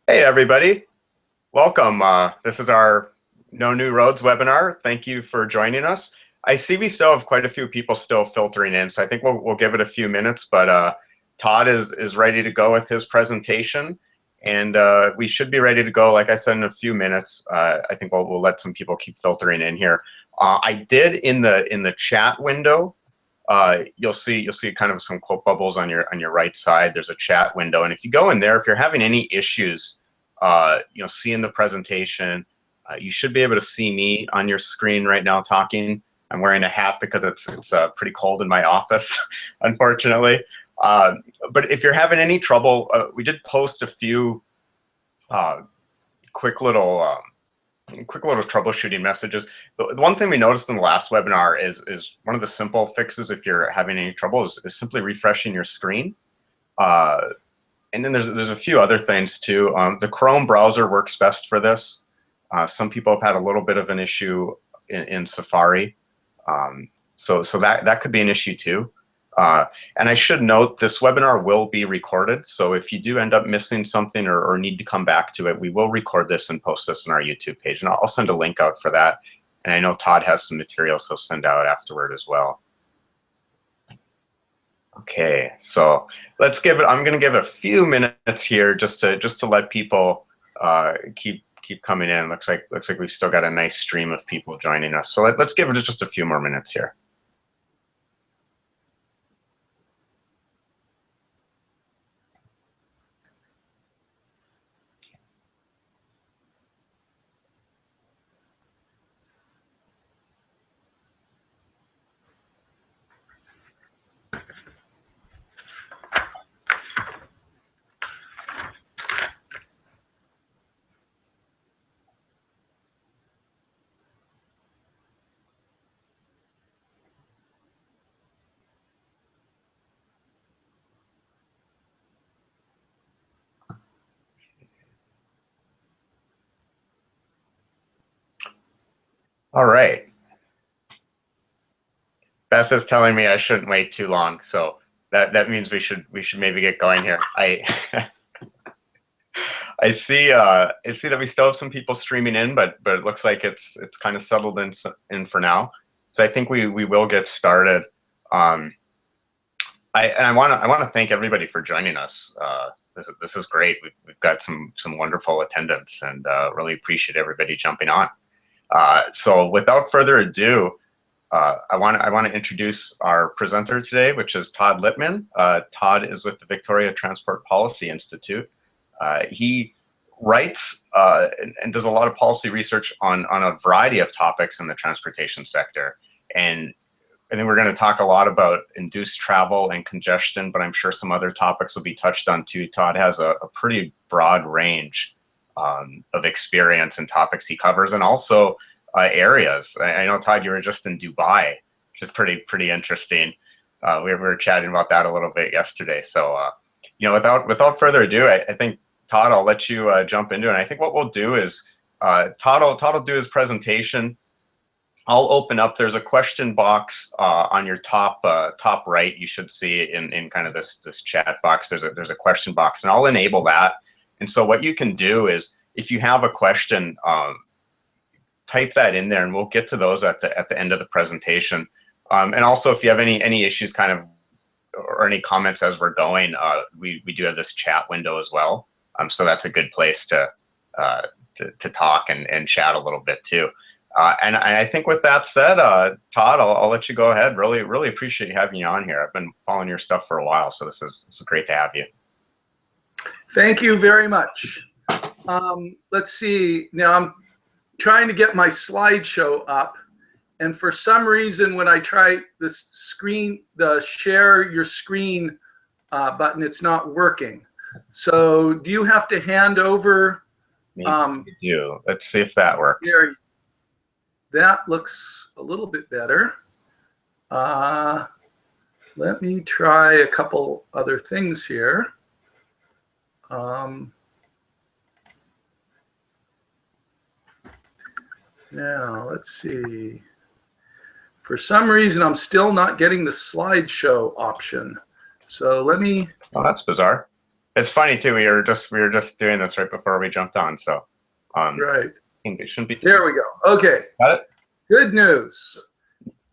Hey everybody, welcome. This is our No New Roads webinar. Thank you for joining us. I see we still have quite a few people still filtering in, so I think we'll give it a few minutes, but Todd is ready to go with his presentation, and we should be ready to go, like I said, in a few minutes. I think we'll let some people keep filtering in here. I did in the chat window. You'll see kind of some quote bubbles on your right side. There's a chat window, and if you go in there, if you're having any issues, seeing the presentation, you should be able to see me on your screen right now talking. I'm wearing a hat because it's pretty cold in my office, unfortunately. But if you're having any trouble, we did post a few quick little troubleshooting messages. The one thing we noticed in the last webinar is one of the simple fixes if you're having any trouble is simply refreshing your screen. And then there's a few other things too. The Chrome browser works best for this. Some people have had a little bit of an issue in Safari. So that could be an issue too. And I should note this webinar will be recorded. So if you do end up missing something or need to come back to it, we will record this and post this on our YouTube page. And I'll send a link out for that. And I know Todd has some materials he'll send out afterward as well. Okay, so let's give it, I'm gonna give a few minutes here just to let people keep coming in. Looks like we've still got a nice stream of people joining us. So let's give it just a few more minutes here. All right. Beth is telling me I shouldn't wait too long, so that means we should maybe get going here. I see that we still have some people streaming in, but it looks like it's kind of settled in for now. So I think we will get started. I want to thank everybody for joining us. This is great. We've got some wonderful attendance, and really appreciate everybody jumping on. So without further ado, I want to introduce our presenter today, which is Todd Litman. Todd is with the Victoria Transport Policy Institute. He writes and does a lot of policy research on a variety of topics in the transportation sector. And I think we're going to talk a lot about induced travel and congestion, but I'm sure some other topics will be touched on too. Todd has a pretty broad range of experience and topics he covers, and also areas. I know, Todd, you were just in Dubai, which is pretty interesting. We were chatting about that a little bit yesterday. So, without further ado, I think, Todd, I'll let you jump into it. And I think what we'll do is Todd will do his presentation. I'll open up. There's a question box on your top right. You should see in kind of this chat box. There's a question box, and I'll enable that. And so what you can do is, if you have a question, type that in there, and we'll get to those at the end of the presentation. And also, if you have any issues, kind of, or any comments as we're going, we do have this chat window as well. So that's a good place to talk and chat a little bit too. And I think with that said, Todd, I'll let you go ahead. Really appreciate having you on here. I've been following your stuff for a while, so this is great to have you. Thank you very much. Let's see. Now I'm trying to get my slideshow up, and for some reason when I try this screen, the share your screen button, it's not working. So do you have to hand over? Maybe you do. Let's see if that works. There, that looks a little bit better. Let me try a couple other things here. Now, let's see. For some reason, I'm still not getting the slideshow option. So let me... Oh, that's bizarre. It's funny too. We were just doing this right before we jumped on, so Right. I think it shouldn't be. There we go. Okay. Got it. Good news.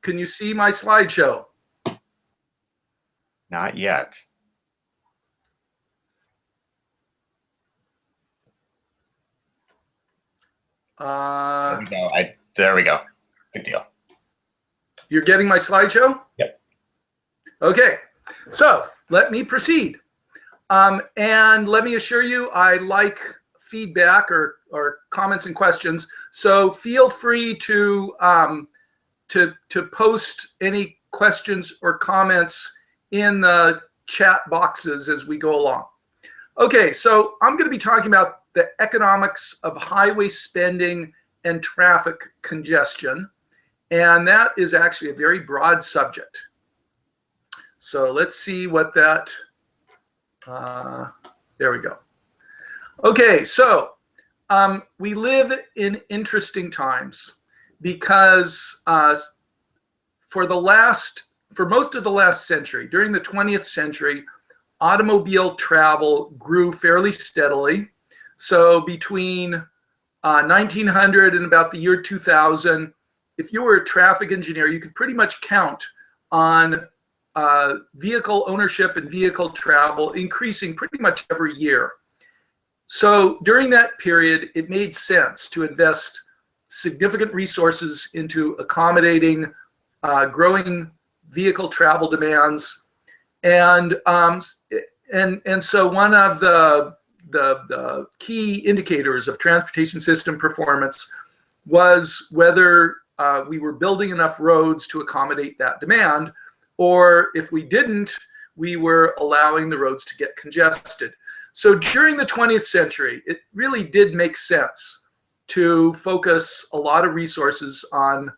Can you see my slideshow? Not yet. There we go. There we go. Good deal. You're getting my slideshow? Yep. Okay. So let me proceed. And let me assure you, I like feedback or comments and questions. So feel free to post any questions or comments in the chat boxes as we go along. Okay, so I'm going to be talking about the economics of highway spending and traffic congestion. And that is actually a very broad subject. So let's see what that, there we go. Okay, so we live in interesting times because for most of the last century, during the 20th century, automobile travel grew fairly steadily. So between 1900 and about the year 2000, if you were a traffic engineer, you could pretty much count on vehicle ownership and vehicle travel increasing pretty much every year. So during that period, it made sense to invest significant resources into accommodating growing vehicle travel demands. And so one of the key indicators of transportation system performance was whether we were building enough roads to accommodate that demand, or if we didn't, we were allowing the roads to get congested. So during the 20th century, it really did make sense to focus a lot of resources on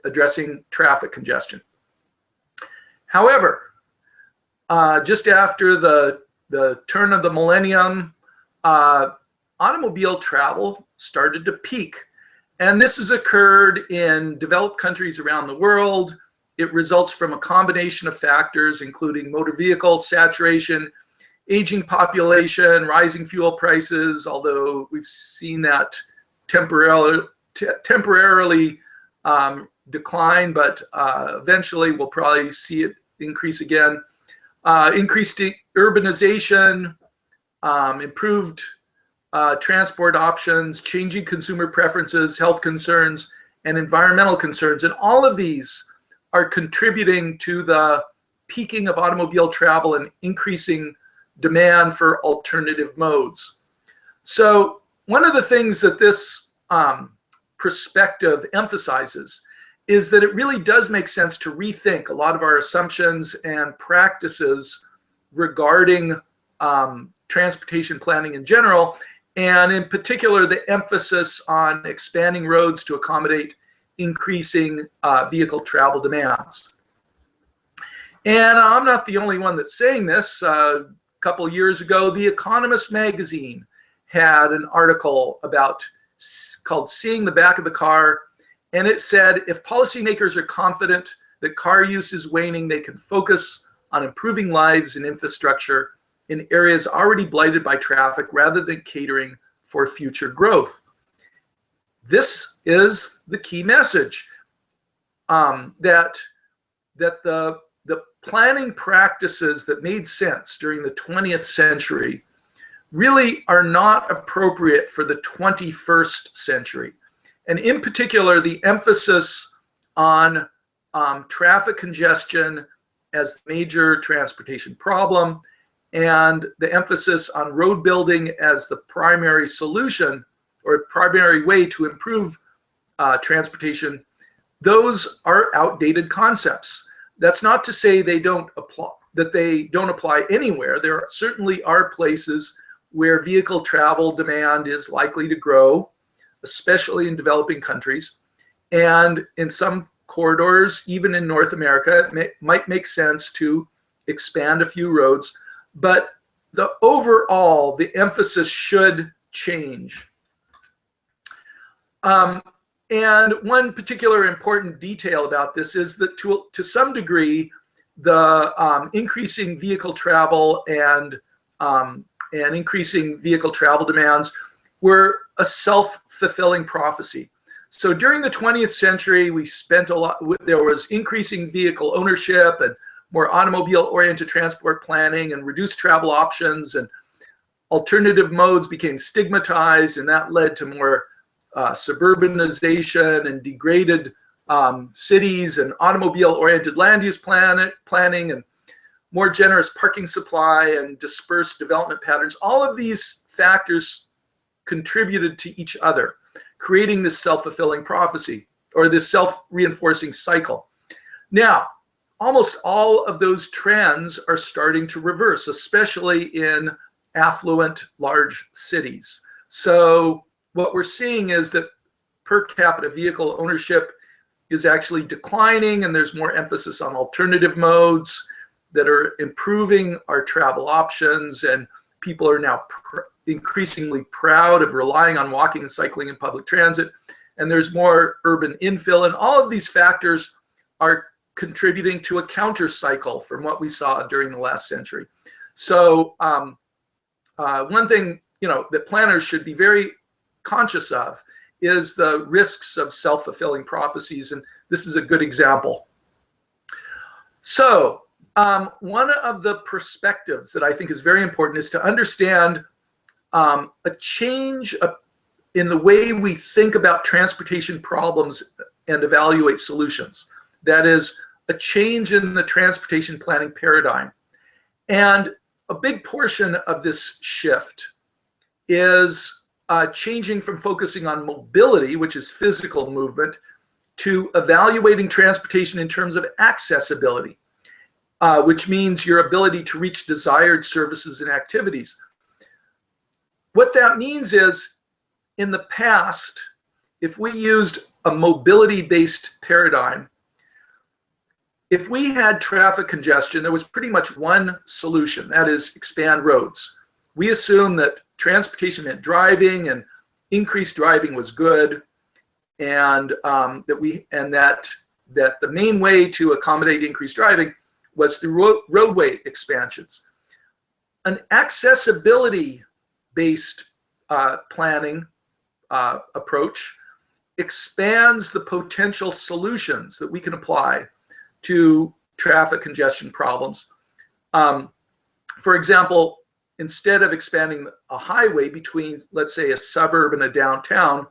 addressing traffic congestion. However, just after the turn of the millennium, automobile travel started to peak. And this has occurred in developed countries around the world. It results from a combination of factors, including motor vehicle saturation, aging population, rising fuel prices, although we've seen that temporarily decline, but eventually we'll probably see it increase again. Increased urbanization, improved transport options, changing consumer preferences, health concerns, and environmental concerns. And all of these are contributing to the peaking of automobile travel and increasing demand for alternative modes. So one of the things that this perspective emphasizes is that it really does make sense to rethink a lot of our assumptions and practices regarding transportation planning in general, and in particular, the emphasis on expanding roads to accommodate increasing vehicle travel demands. And I'm not the only one that's saying this. A couple of years ago, The Economist magazine had an article called Seeing the Back of the Car. And it said, if policymakers are confident that car use is waning, they can focus on improving lives and infrastructure in areas already blighted by traffic rather than catering for future growth. This is the key message, that the planning practices that made sense during the 20th century really are not appropriate for the 21st century. And in particular, the emphasis on traffic congestion as the major transportation problem, and the emphasis on road building as the primary solution or primary way to improve transportation, those are outdated concepts. That's not to say they don't apply anywhere. There certainly are places where vehicle travel demand is likely to grow, especially in developing countries. And in some corridors, even in North America, it might make sense to expand a few roads, but the emphasis should change. And one particular important detail about this is that to some degree, the increasing vehicle travel and and increasing vehicle travel demands were a self-fulfilling prophecy. So during the 20th century, we spent a lot, there was increasing vehicle ownership and more automobile-oriented transport planning and reduced travel options, and alternative modes became stigmatized, and that led to more suburbanization and degraded cities and automobile-oriented land use planning and more generous parking supply and dispersed development patterns. All of these factors contributed to each other, creating this self-fulfilling prophecy or this self-reinforcing cycle. Now, almost all of those trends are starting to reverse, especially in affluent large cities. So what we're seeing is that per capita vehicle ownership is actually declining, and there's more emphasis on alternative modes that are improving our travel options, and people are now increasingly proud of relying on walking and cycling in public transit, and there's more urban infill, and all of these factors are contributing to a counter cycle from what we saw during the last century. So one thing that planners should be very conscious of is the risks of self-fulfilling prophecies, and this is a good example. So one of the perspectives that I think is very important is to understand a change in the way we think about transportation problems and evaluate solutions. That is, a change in the transportation planning paradigm. And a big portion of this shift is changing from focusing on mobility, which is physical movement, to evaluating transportation in terms of accessibility, which means your ability to reach desired services and activities. What that means is, in the past, if we used a mobility-based paradigm, if we had traffic congestion, there was pretty much one solution, that is expand roads. We assumed that transportation meant driving, and increased driving was good, and that the main way to accommodate increased driving was through roadway expansions. An accessibility-based planning approach expands the potential solutions that we can apply to traffic congestion problems. For example, instead of expanding a highway between, let's say, a suburb and a downtown,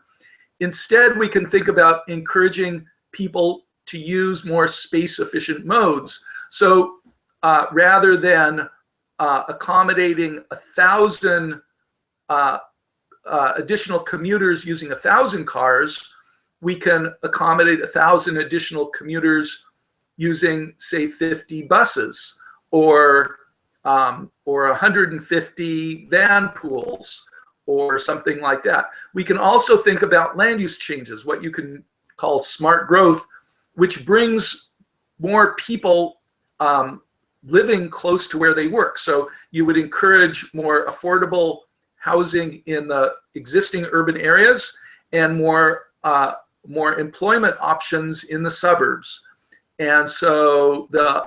instead we can think about encouraging people to use more space-efficient modes. So rather than accommodating 1,000 additional commuters using 1,000 cars, we can accommodate 1,000 additional commuters using, say, 50 buses or 150 van pools or something like that. We can also think about land use changes, what you can call smart growth, which brings more people living close to where they work. So you would encourage more affordable housing in the existing urban areas and more employment options in the suburbs. And so the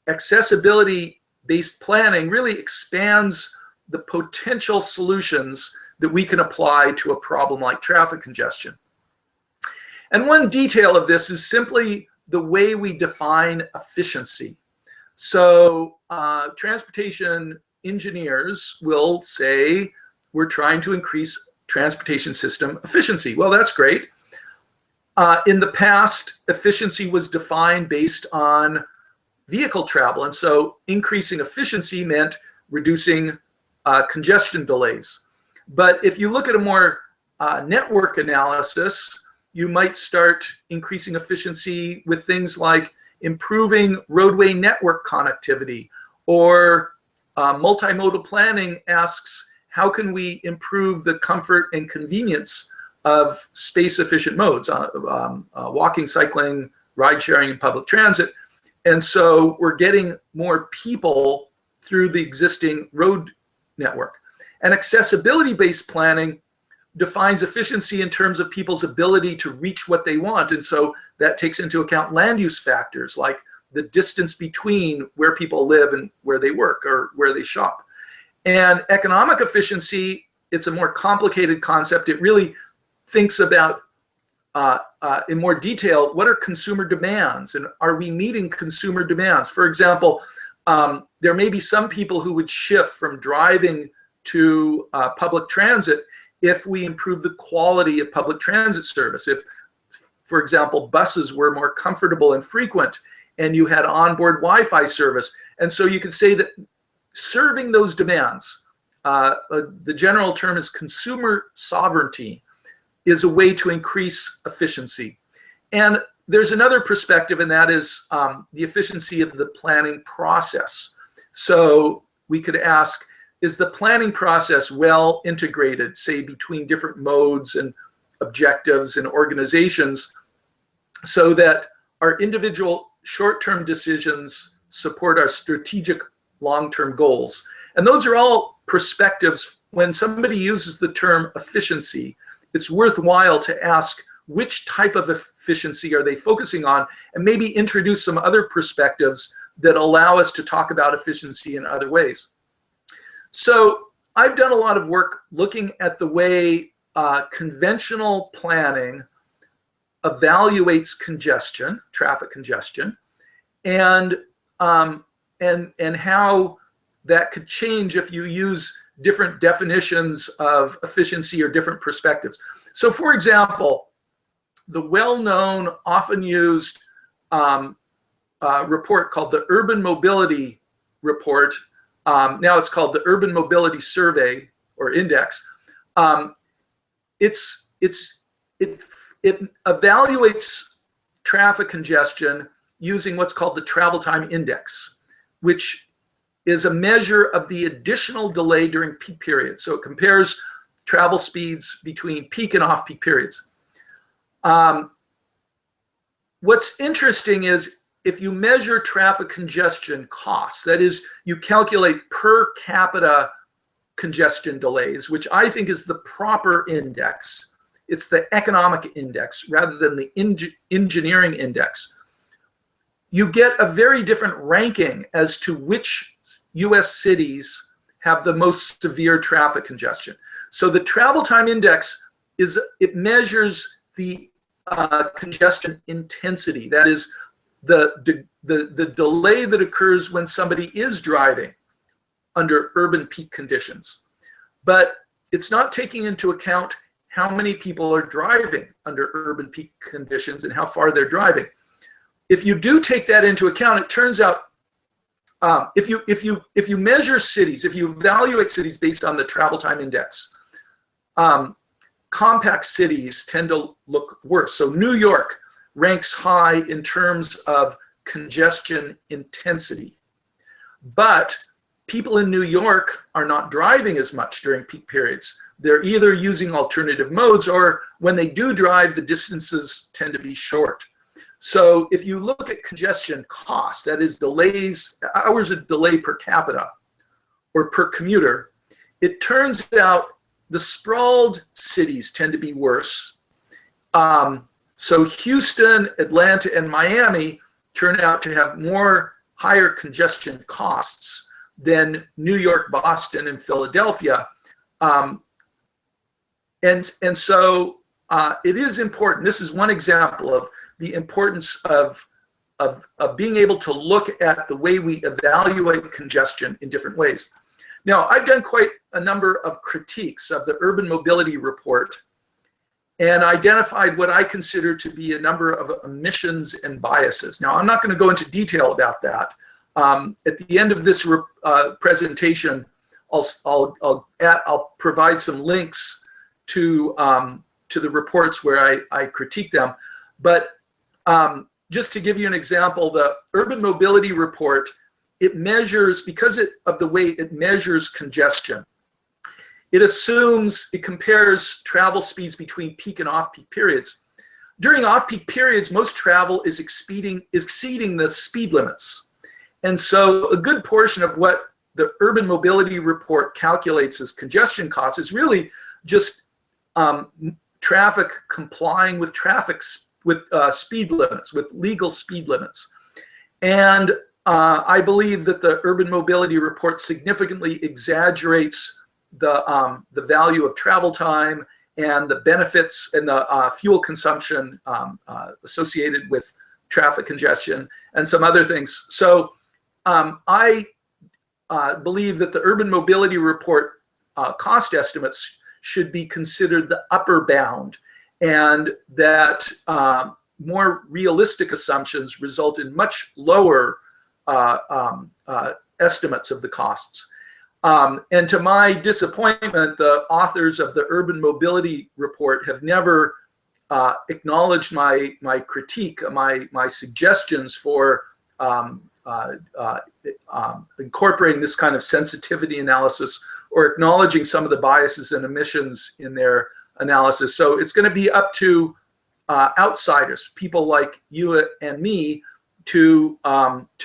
accessibility-based planning really expands the potential solutions that we can apply to a problem like traffic congestion. And one detail of this is simply the way we define efficiency. So transportation engineers will say, we're trying to increase transportation system efficiency. Well, that's great. In the past, efficiency was defined based on vehicle travel. And so increasing efficiency meant reducing congestion delays. But if you look at a more network analysis, you might start increasing efficiency with things like improving roadway network connectivity, or multimodal planning asks, how can we improve the comfort and convenience of space-efficient modes, walking, cycling, ride-sharing, and public transit. And so we're getting more people through the existing road network. And accessibility-based planning defines efficiency in terms of people's ability to reach what they want. And so that takes into account land use factors like the distance between where people live and where they work or where they shop. And economic efficiency, it's a more complicated concept. It really thinks about in more detail, what are consumer demands, and are we meeting consumer demands? For example, there may be some people who would shift from driving to public transit if we improve the quality of public transit service. If, for example, buses were more comfortable and frequent, and you had onboard Wi-Fi service. And so you could say that serving those demands, the general term is consumer sovereignty, is a way to increase efficiency. And there's another perspective, and that is the efficiency of the planning process. So we could ask, is the planning process well integrated, say, between different modes and objectives and organizations, so that our individual short-term decisions support our strategic long-term goals? And those are all perspectives. When somebody uses the term efficiency, it's worthwhile to ask which type of efficiency are they focusing on, and maybe introduce some other perspectives that allow us to talk about efficiency in other ways. So I've done a lot of work looking at the way conventional planning evaluates congestion, traffic congestion, and how that could change if you use different definitions of efficiency or different perspectives. So for example, the well-known, often used report called the Urban Mobility Report, now it's called the Urban Mobility Survey or Index. It evaluates traffic congestion using what's called the travel time index, which is a measure of the additional delay during peak periods. So it compares travel speeds between peak and off-peak periods. What's interesting is if you measure traffic congestion costs, that is, you calculate per capita congestion delays, which I think is the proper index. It's the economic index rather than the engineering index. You get a very different ranking as to which US cities have the most severe traffic congestion. So the travel time index it measures the congestion intensity. That is the delay that occurs when somebody is driving under urban peak conditions. But it's not taking into account how many people are driving under urban peak conditions and how far they're driving. If you do take that into account, it turns out if you measure cities, if you evaluate cities based on the travel time index, compact cities tend to look worse. So New York ranks high in terms of congestion intensity, but people in New York are not driving as much during peak periods. They're either using alternative modes, or when they do drive, the distances tend to be short. So if you look at congestion costs, that is delays, hours of delay per capita or per commuter, it turns out the sprawled cities tend to be worse. So Houston, Atlanta, and Miami turn out to have higher congestion costs than New York, Boston, and Philadelphia. And so it is important. This is one example of the importance of being able to look at the way we evaluate congestion in different ways. Now, I've done quite a number of critiques of the Urban Mobility Report and identified what I consider to be a number of omissions and biases. Now, I'm not going to go into detail about that. At the end of this presentation, I'll provide some links to the reports where I critique them. But just to give you an example, the Urban Mobility Report, it measures, because of the way it measures congestion, it compares travel speeds between peak and off-peak periods. During off-peak periods, most travel is exceeding the speed limits. And so a good portion of what the Urban Mobility Report calculates as congestion costs is really just traffic complying with speed limits, with legal speed limits. And I believe that the urban mobility report significantly exaggerates the value of travel time and the benefits and the fuel consumption associated with traffic congestion and some other things. So I believe that the urban mobility report cost estimates should be considered the upper bound, and that more realistic assumptions result in much lower estimates of the costs. And to my disappointment, the authors of the urban mobility report have never acknowledged my critique, my suggestions for incorporating this kind of sensitivity analysis, or acknowledging some of the biases and omissions in their analysis. So it's going to be up to outsiders, people like you and me, to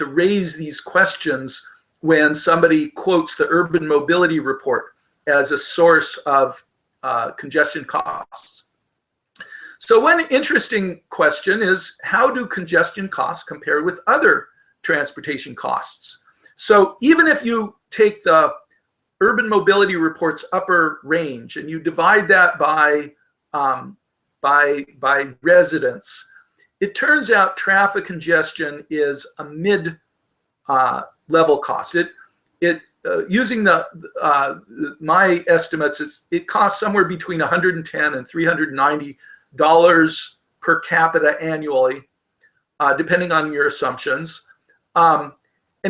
raise these questions when somebody quotes the urban mobility report as a source of congestion costs. So one interesting question is, how do congestion costs compare with other transportation costs? So even if you take the urban mobility report's upper range and you divide that by residents, it turns out traffic congestion is a mid level cost. Using my estimates, it costs somewhere between $110 and $390 per capita annually, depending on your assumptions. And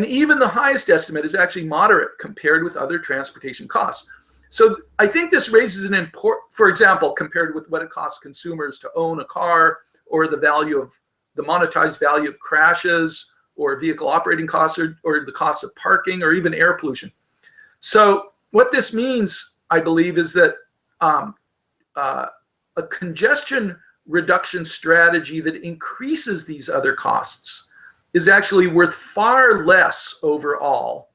even the highest estimate is actually moderate compared with other transportation costs. So I think this raises an important, for example, compared with what it costs consumers to own a car, or the monetized value of crashes, or vehicle operating costs, or the cost of parking, or even air pollution. So what this means, I believe, is that a congestion reduction strategy that increases these other costs is actually worth far less overall.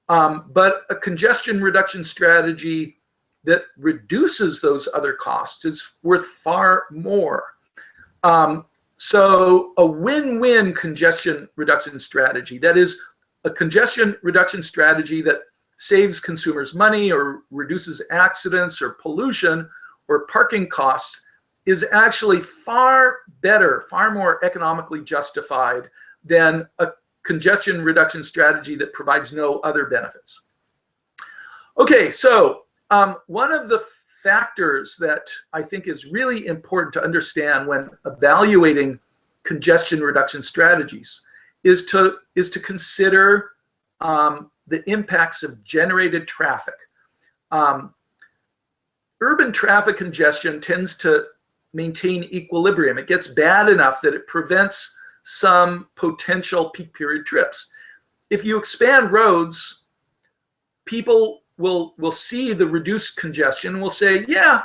But a congestion reduction strategy that reduces those other costs is worth far more. So a win-win congestion reduction strategy, that is a congestion reduction strategy that saves consumers money or reduces accidents or pollution or parking costs, is actually far better, far more economically justified than a congestion reduction strategy that provides no other benefits. Okay, so one of the factors that I think is really important to understand when evaluating congestion reduction strategies is to consider the impacts of generated traffic. Urban traffic congestion tends to maintain equilibrium. It gets bad enough that it prevents some potential peak period trips. If you expand roads, people will see the reduced congestion and will say, yeah,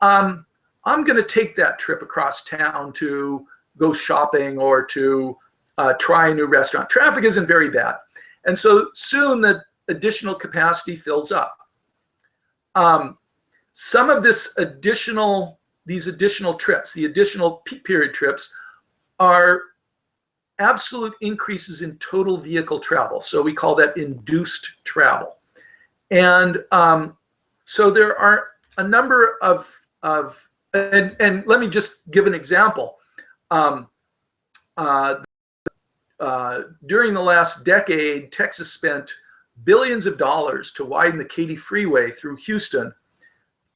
I'm going to take that trip across town to go shopping or to try a new restaurant. Traffic isn't very bad. And so soon the additional capacity fills up. Some of these additional trips, the additional peak period trips, are absolute increases in total vehicle travel. So we call that induced travel. And so there are a number of and let me just give an example. During the last decade, Texas spent billions of dollars to widen the Katy Freeway through Houston.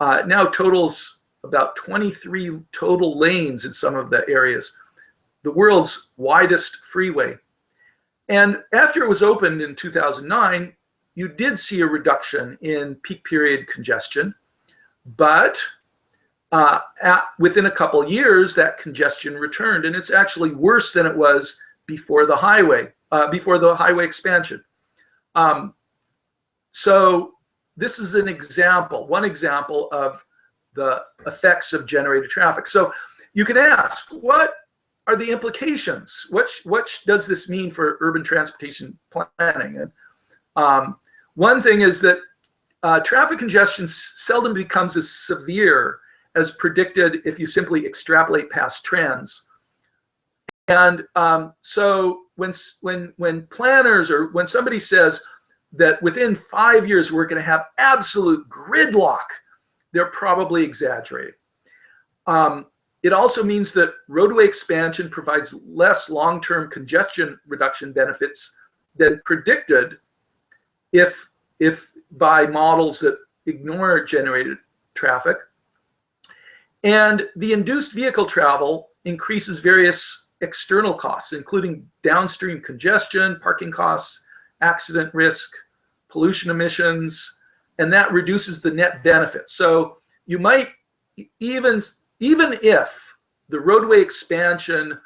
It now totals about 23 total lanes in some of the areas, the world's widest freeway. And after it was opened in 2009, you did see a reduction in peak period congestion, but within a couple years, that congestion returned, and it's actually worse than it was before the highway expansion. So this is one example of the effects of generated traffic. So you can ask, what are the implications? What does this mean for urban transportation planning? And one thing is that traffic congestion seldom becomes as severe as predicted if you simply extrapolate past trends. And so when planners or when somebody says that within 5 years we're going to have absolute gridlock, they're probably exaggerating. It also means that roadway expansion provides less long-term congestion reduction benefits than predicted if by models that ignore generated traffic. And the induced vehicle travel increases various external costs, including downstream congestion, parking costs, accident risk, pollution emissions, and that reduces the net benefit. So you might, even if the roadway expansion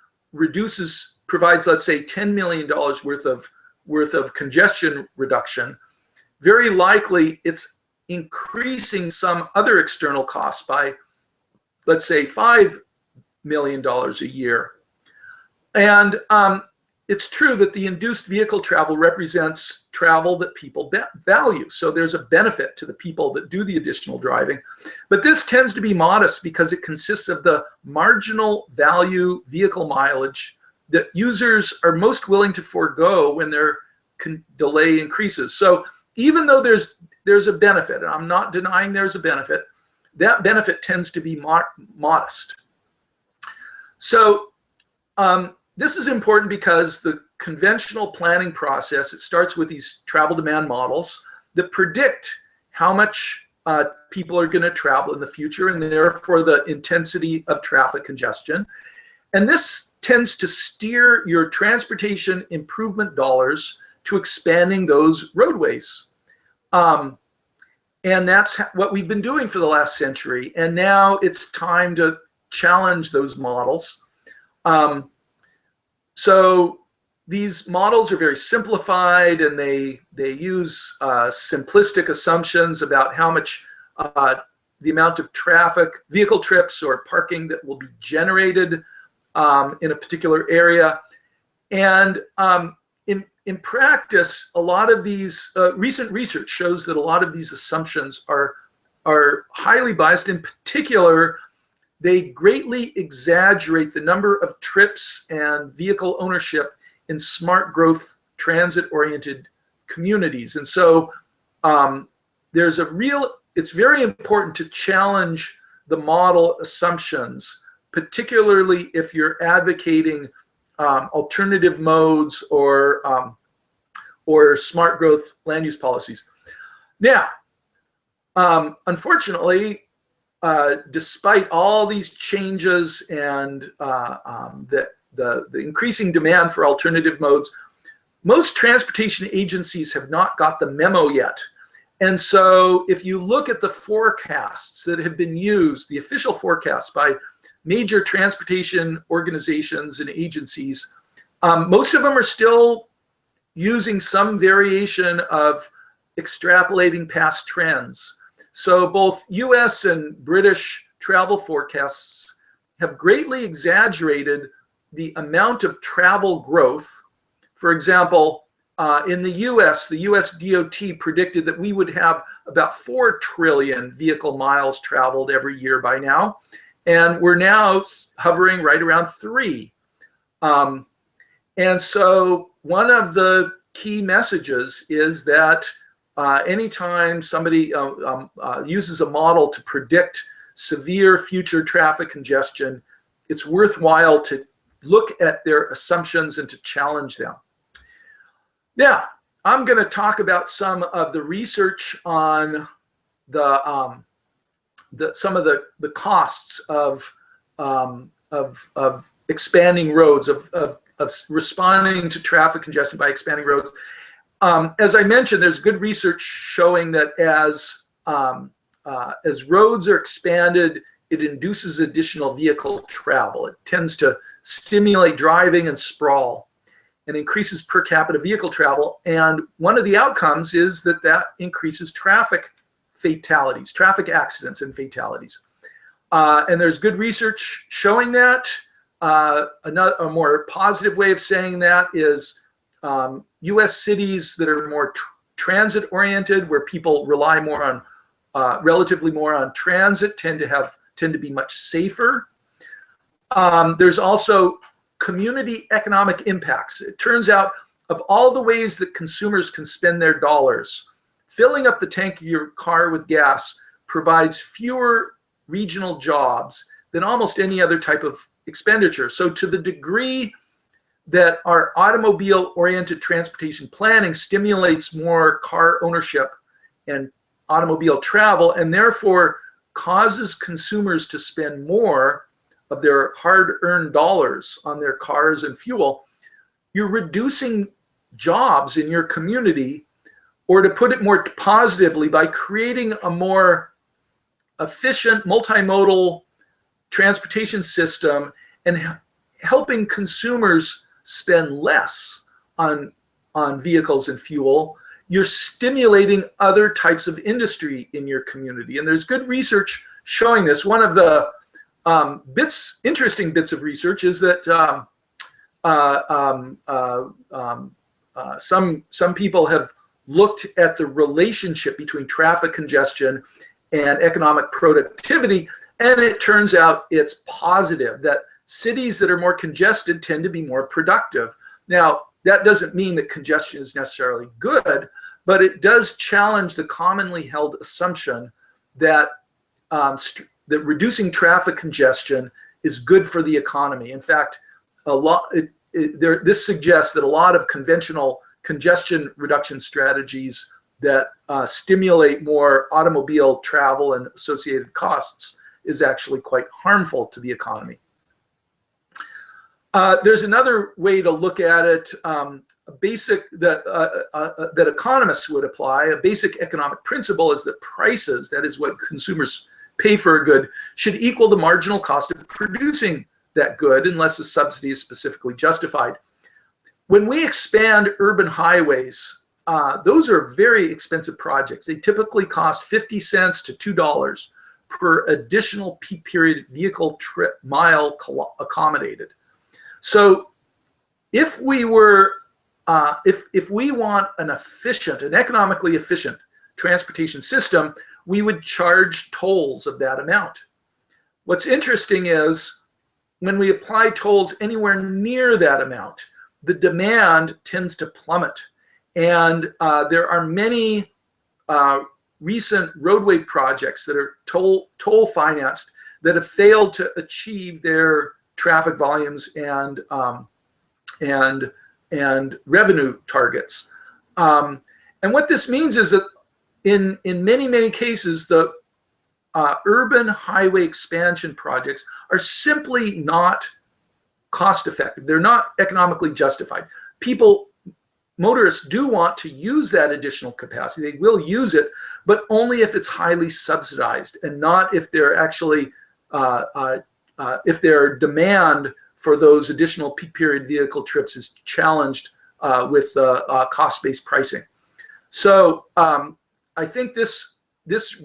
provides, let's say, $10 million worth of congestion reduction, very likely it's increasing some other external costs by, let's say, $5 million a year. And it's true that the induced vehicle travel represents travel that people value. So there's a benefit to the people that do the additional driving. But this tends to be modest because it consists of the marginal value vehicle mileage that users are most willing to forego when their delay increases. So even though there's a benefit, and I'm not denying there's a benefit, that benefit tends to be modest. So this is important because the conventional planning process, it starts with these travel demand models that predict how much people are going to travel in the future and therefore the intensity of traffic congestion. And this tends to steer your transportation improvement dollars to expanding those roadways. And that's what we've been doing for the last century. And now it's time to challenge those models. So these models are very simplified, and they use simplistic assumptions about how much the amount of traffic, vehicle trips, or parking that will be generated in a particular area. And in practice, a lot of these recent research shows that a lot of these assumptions are highly biased. In particular, they greatly exaggerate the number of trips and vehicle ownership in smart growth transit-oriented communities. And so it's very important to challenge the model assumptions, particularly if you're advocating alternative modes or smart growth land use policies. Now, unfortunately, despite all these changes and the increasing demand for alternative modes, most transportation agencies have not got the memo yet. And so if you look at the forecasts that have been used, the official forecasts by major transportation organizations and agencies, most of them are still using some variation of extrapolating past trends. So both US and British travel forecasts have greatly exaggerated the amount of travel growth. For example, in the US DOT predicted that we would have about 4 trillion vehicle miles traveled every year by now. And we're now hovering right around 3. And so one of the key messages is that anytime somebody uses a model to predict severe future traffic congestion, it's worthwhile to look at their assumptions and to challenge them. Now, I'm going to talk about some of the research on some of the costs of expanding roads, of responding to traffic congestion by expanding roads. As I mentioned, there's good research showing that as roads are expanded, it induces additional vehicle travel. It tends to stimulate driving and sprawl and increases per capita vehicle travel. And one of the outcomes is that increases traffic fatalities, traffic accidents and fatalities. And there's good research showing that. A more positive way of saying that is US cities that are more transit oriented, where people rely more on, relatively more on transit, tend to be much safer. There's also community economic impacts. It turns out of all the ways that consumers can spend their dollars, filling up the tank of your car with gas provides fewer regional jobs than almost any other type of expenditure. So to the degree that our automobile-oriented transportation planning stimulates more car ownership and automobile travel, and therefore causes consumers to spend more of their hard-earned dollars on their cars and fuel, you're reducing jobs in your community, or to put it more positively, by creating a more efficient multimodal transportation system and helping consumers spend less on vehicles and fuel, you're stimulating other types of industry in your community. And there's good research showing this. One of the interesting bits of research is that some people have looked at the relationship between traffic congestion and economic productivity, and it turns out it's positive, that cities that are more congested tend to be more productive. Now, that doesn't mean that congestion is necessarily good, but it does challenge the commonly held assumption that that reducing traffic congestion is good for the economy. In fact, this suggests that a lot of conventional congestion reduction strategies that stimulate more automobile travel and associated costs is actually quite harmful to the economy. There's another way to look at it, that economists would apply. A basic economic principle is that prices, that is what consumers pay for a good, should equal the marginal cost of producing that good unless the subsidy is specifically justified. When we expand urban highways, those are very expensive projects. They typically cost 50 cents to $2 per additional peak period vehicle trip mile accommodated. So if we were, if we want an economically efficient transportation system, we would charge tolls of that amount. What's interesting is when we apply tolls anywhere near that amount, the demand tends to plummet. And there are many recent roadway projects that are toll financed that have failed to achieve their traffic volumes and revenue targets. And what this means is that in many cases, the urban highway expansion projects are simply not cost effective. They're not economically justified. Motorists do want to use that additional capacity. They will use it, but only if it's highly subsidized, and not if they're actually if their demand for those additional peak period vehicle trips is challenged with cost-based pricing. So I think this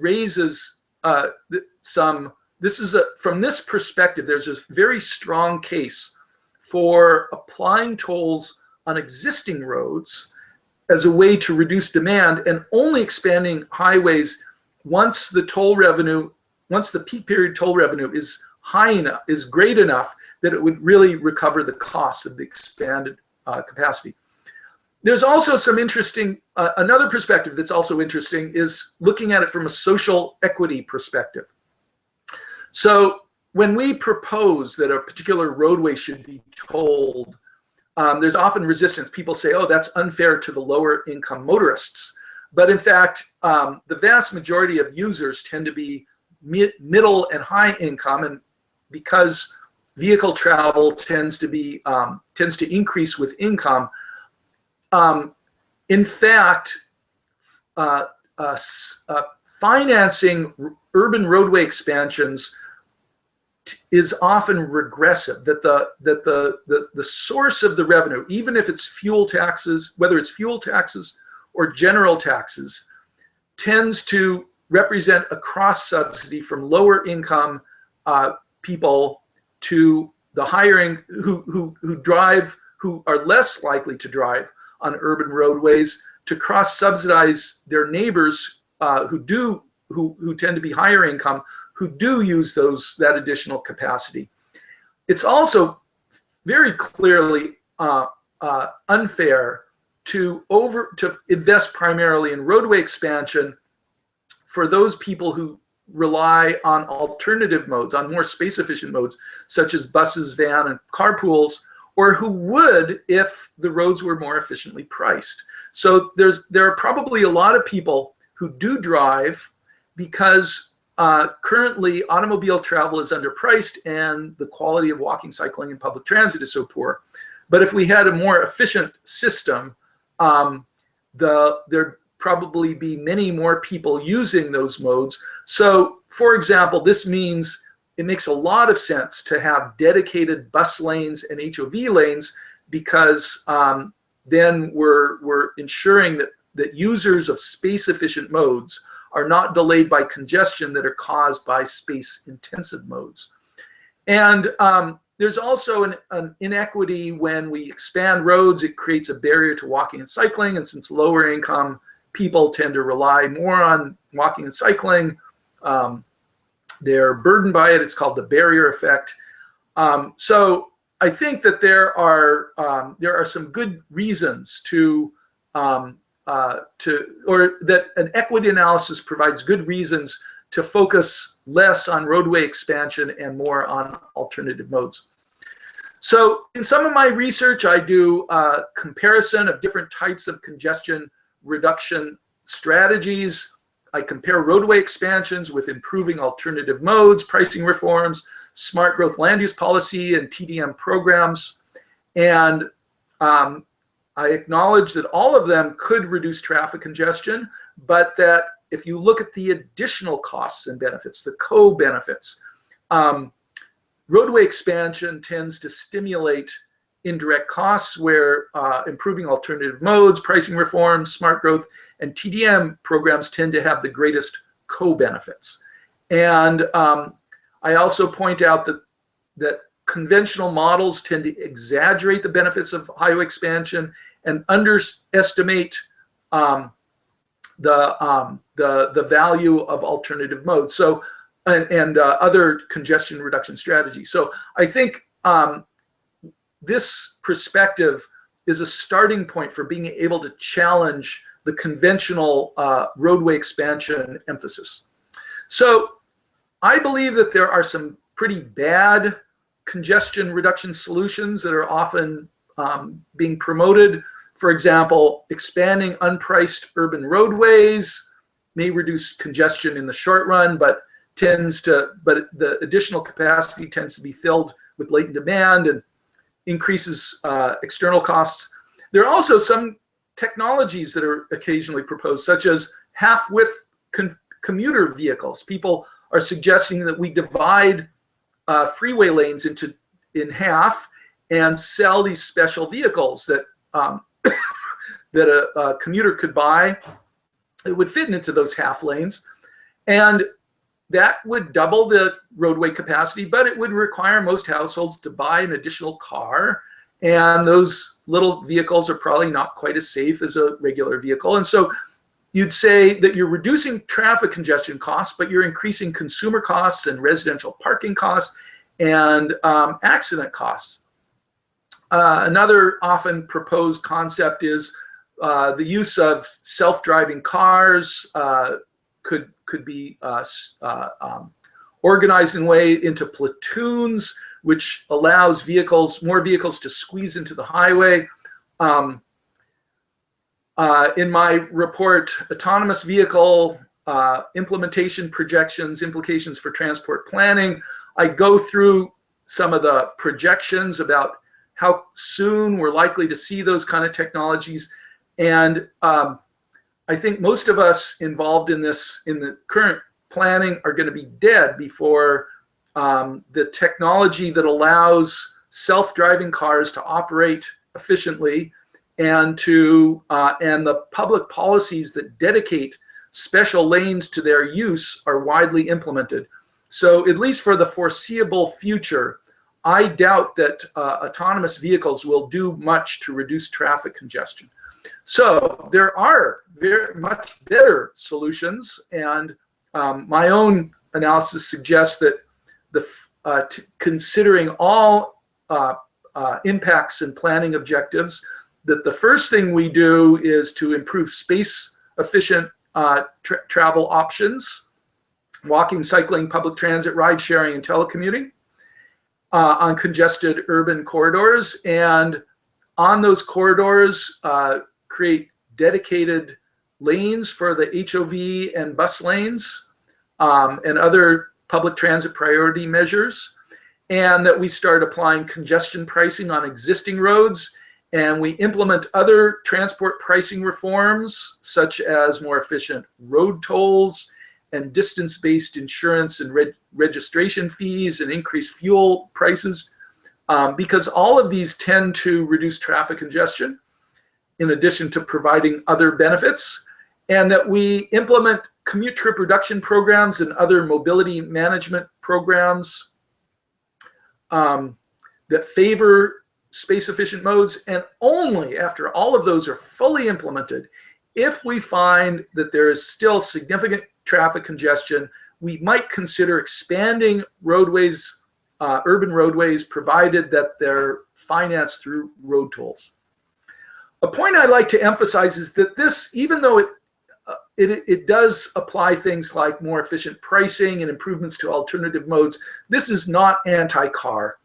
raises from this perspective, there's a very strong case for applying tolls on existing roads as a way to reduce demand, and only expanding highways once the peak period toll revenue is great enough that it would really recover the costs of the expanded capacity. There's also some interesting, another perspective that's also interesting is looking at it from a social equity perspective. So when we propose that a particular roadway should be tolled, there's often resistance. People say, oh, that's unfair to the lower income motorists. But in fact, the vast majority of users tend to be middle and high income, and because vehicle travel tends to increase with income, in fact, financing urban roadway expansions is often regressive. That the source of the revenue, even if it's fuel taxes, whether it's fuel taxes or general taxes, tends to represent a cross subsidy from lower income people to the higher who are less likely to drive on urban roadways, to cross subsidize their neighbors who tend to be higher income, who do use that additional capacity. It's also very clearly unfair to invest primarily in roadway expansion for those people who rely on alternative modes, on more space-efficient modes, such as buses, van, and carpools, or who would if the roads were more efficiently priced. So there are probably a lot of people who do drive because currently automobile travel is underpriced and the quality of walking, cycling, and public transit is so poor. But if we had a more efficient system, there'd probably be many more people using those modes. So, for example, this means it makes a lot of sense to have dedicated bus lanes and HOV lanes, because then we're ensuring that users of space-efficient modes are not delayed by congestion that are caused by space-intensive modes. And there's also an inequity when we expand roads. It creates a barrier to walking and cycling, and since lower income people tend to rely more on walking and cycling, they're burdened by it. It's called the barrier effect. So I think that there are some good reasons or that an equity analysis provides good reasons to focus less on roadway expansion and more on alternative modes. So in some of my research, I do a comparison of different types of congestion reduction strategies. I compare roadway expansions with improving alternative modes, pricing reforms, smart growth land use policy, and TDM programs. And I acknowledge that all of them could reduce traffic congestion, but that if you look at the additional costs and benefits, the co-benefits, roadway expansion tends to stimulate indirect costs, where improving alternative modes, pricing reforms, smart growth, and TDM programs tend to have the greatest co-benefits. And I also point out that conventional models tend to exaggerate the benefits of highway expansion and underestimate the value of alternative modes. So and other congestion reduction strategies. So I think this perspective is a starting point for being able to challenge the conventional roadway expansion emphasis. So I believe that there are some pretty bad congestion reduction solutions that are often being promoted. For example, expanding unpriced urban roadways may reduce congestion in the short run, but the additional capacity tends to be filled with latent demand and increases external costs. There are also some technologies that are occasionally proposed, such as half-width commuter vehicles. People are suggesting that we divide freeway lanes in half and sell these special vehicles that that a commuter could buy. It would fit into those half lanes, and that would double the roadway capacity, but it would require most households to buy an additional car, and those little vehicles are probably not quite as safe as a regular vehicle. And so you'd say that you're reducing traffic congestion costs, but you're increasing consumer costs and residential parking costs and accident costs. Another often proposed concept is the use of self-driving cars could be organized in a way into platoons, which allows more vehicles to squeeze into the highway. In my report, autonomous vehicle implementation projections, implications for transport planning, I go through some of the projections about how soon we're likely to see those kind of technologies. And I think most of us involved in the current planning are going to be dead before the technology that allows self-driving cars to operate efficiently and the public policies that dedicate special lanes to their use are widely implemented. So at least for the foreseeable future, I doubt that autonomous vehicles will do much to reduce traffic congestion. So there are very much better solutions, and my own analysis suggests that considering all impacts and planning objectives, that the first thing we do is to improve space-efficient travel options, walking, cycling, public transit, ride sharing, and telecommuting on congested urban corridors. And on those corridors, create dedicated lanes for the HOV and bus lanes and other public transit priority measures. And that we start applying congestion pricing on existing roads, and we implement other transport pricing reforms, such as more efficient road tolls and distance-based insurance and registration fees and increased fuel prices, because all of these tend to reduce traffic congestion, in addition to providing other benefits. And that we implement commute trip reduction programs and other mobility management programs that favor space-efficient modes, and only after all of those are fully implemented, if we find that there is still significant traffic congestion, we might consider expanding roadways, urban roadways, provided that they're financed through road tolls. A point I'd like to emphasize is that this, even though it does apply things like more efficient pricing and improvements to alternative modes, this is not anti-car.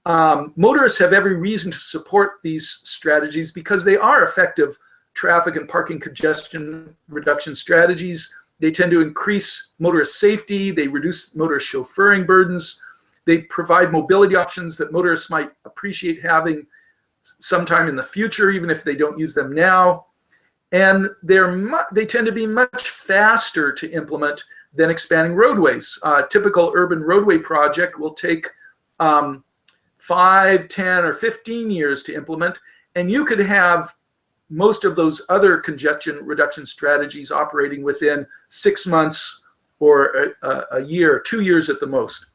Motorists have every reason to support these strategies because they are effective traffic and parking congestion reduction strategies. They tend to increase motorist safety, they reduce motorist chauffeuring burdens, they provide mobility options that motorists might appreciate having sometime in the future, even if they don't use them now. And they tend to be much faster to implement than expanding roadways. Typical urban roadway project will take 5, 10, or 15 years to implement, and you could have most of those other congestion reduction strategies operating within 6 months or a year, 2 years at the most.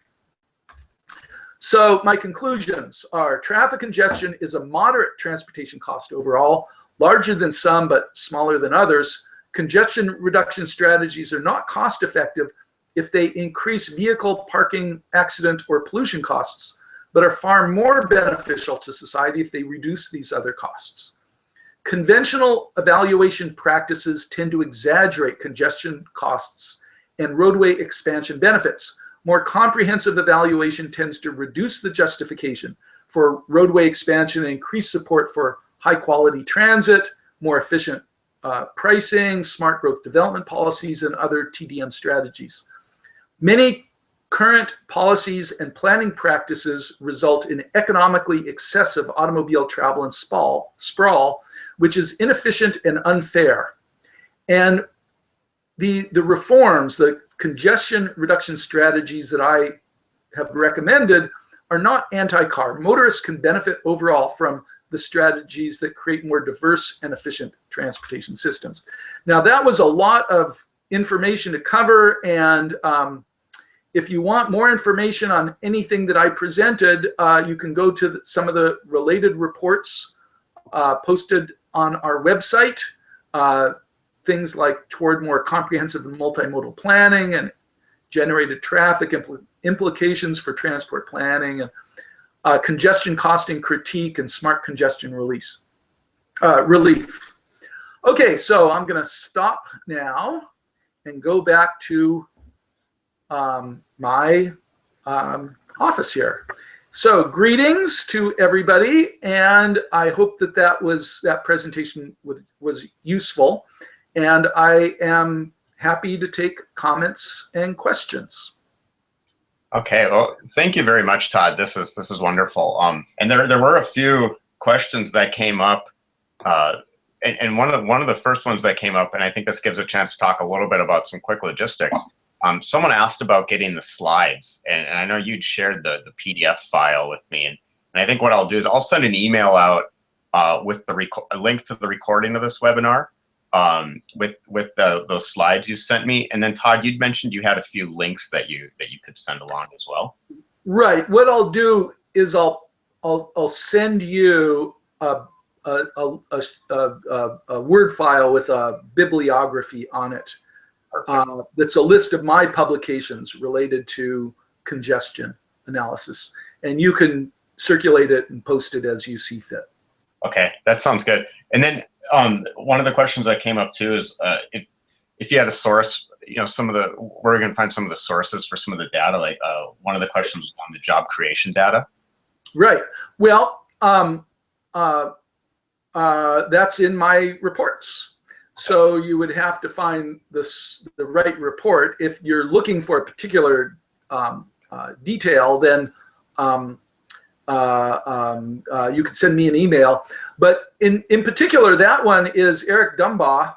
So my conclusions are: traffic congestion is a moderate transportation cost overall, larger than some but smaller than others. Congestion reduction strategies are not cost effective if they increase vehicle parking, accident, or pollution costs, but are far more beneficial to society if they reduce these other costs. Conventional evaluation practices tend to exaggerate congestion costs and roadway expansion benefits. More comprehensive evaluation tends to reduce the justification for roadway expansion and increase support for high-quality transit, more efficient pricing, smart growth development policies, and other TDM strategies. Many current policies and planning practices result in economically excessive automobile travel and sprawl, which is inefficient and unfair. And the reforms, the congestion reduction strategies that I have recommended are not anti-car. Motorists can benefit overall from the strategies that create more diverse and efficient transportation systems. Now, that was a lot of information to cover, and if you want more information on anything that I presented, you can go to some of the related reports posted on our website, things like toward more comprehensive and multimodal planning and generated traffic implications for transport planning, and congestion costing critique and smart congestion relief. Okay, so I'm going to stop now and go back to my office here. So greetings to everybody, and I hope that that presentation was useful, and I am happy to take comments and questions. Okay, well, thank you very much, Todd. This is wonderful. And there were a few questions that came up, and one of the first ones that came up, and I think this gives a chance to talk a little bit about some quick logistics. Someone asked about getting the slides, and I know you'd shared the PDF file with me, and I think what I'll do is I'll send an email out with a link to the recording of this webinar, with those slides you sent me. And then Todd, you'd mentioned you had a few links that you could send along as well. Right. What I'll do is I'll send you a Word file with a bibliography on it. That's a list of my publications related to congestion analysis, and you can circulate it and post it as you see fit. Okay, that sounds good. And then one of the questions that came up too is if you had a source, some of the, where are we going to find some of the sources for some of the data? Like one of the questions was on the job creation data. Right. Well, that's in my reports. So you would have to find the right report. If you're looking for a particular detail, then you could send me an email. But in particular, that one is Eric Dumbaugh.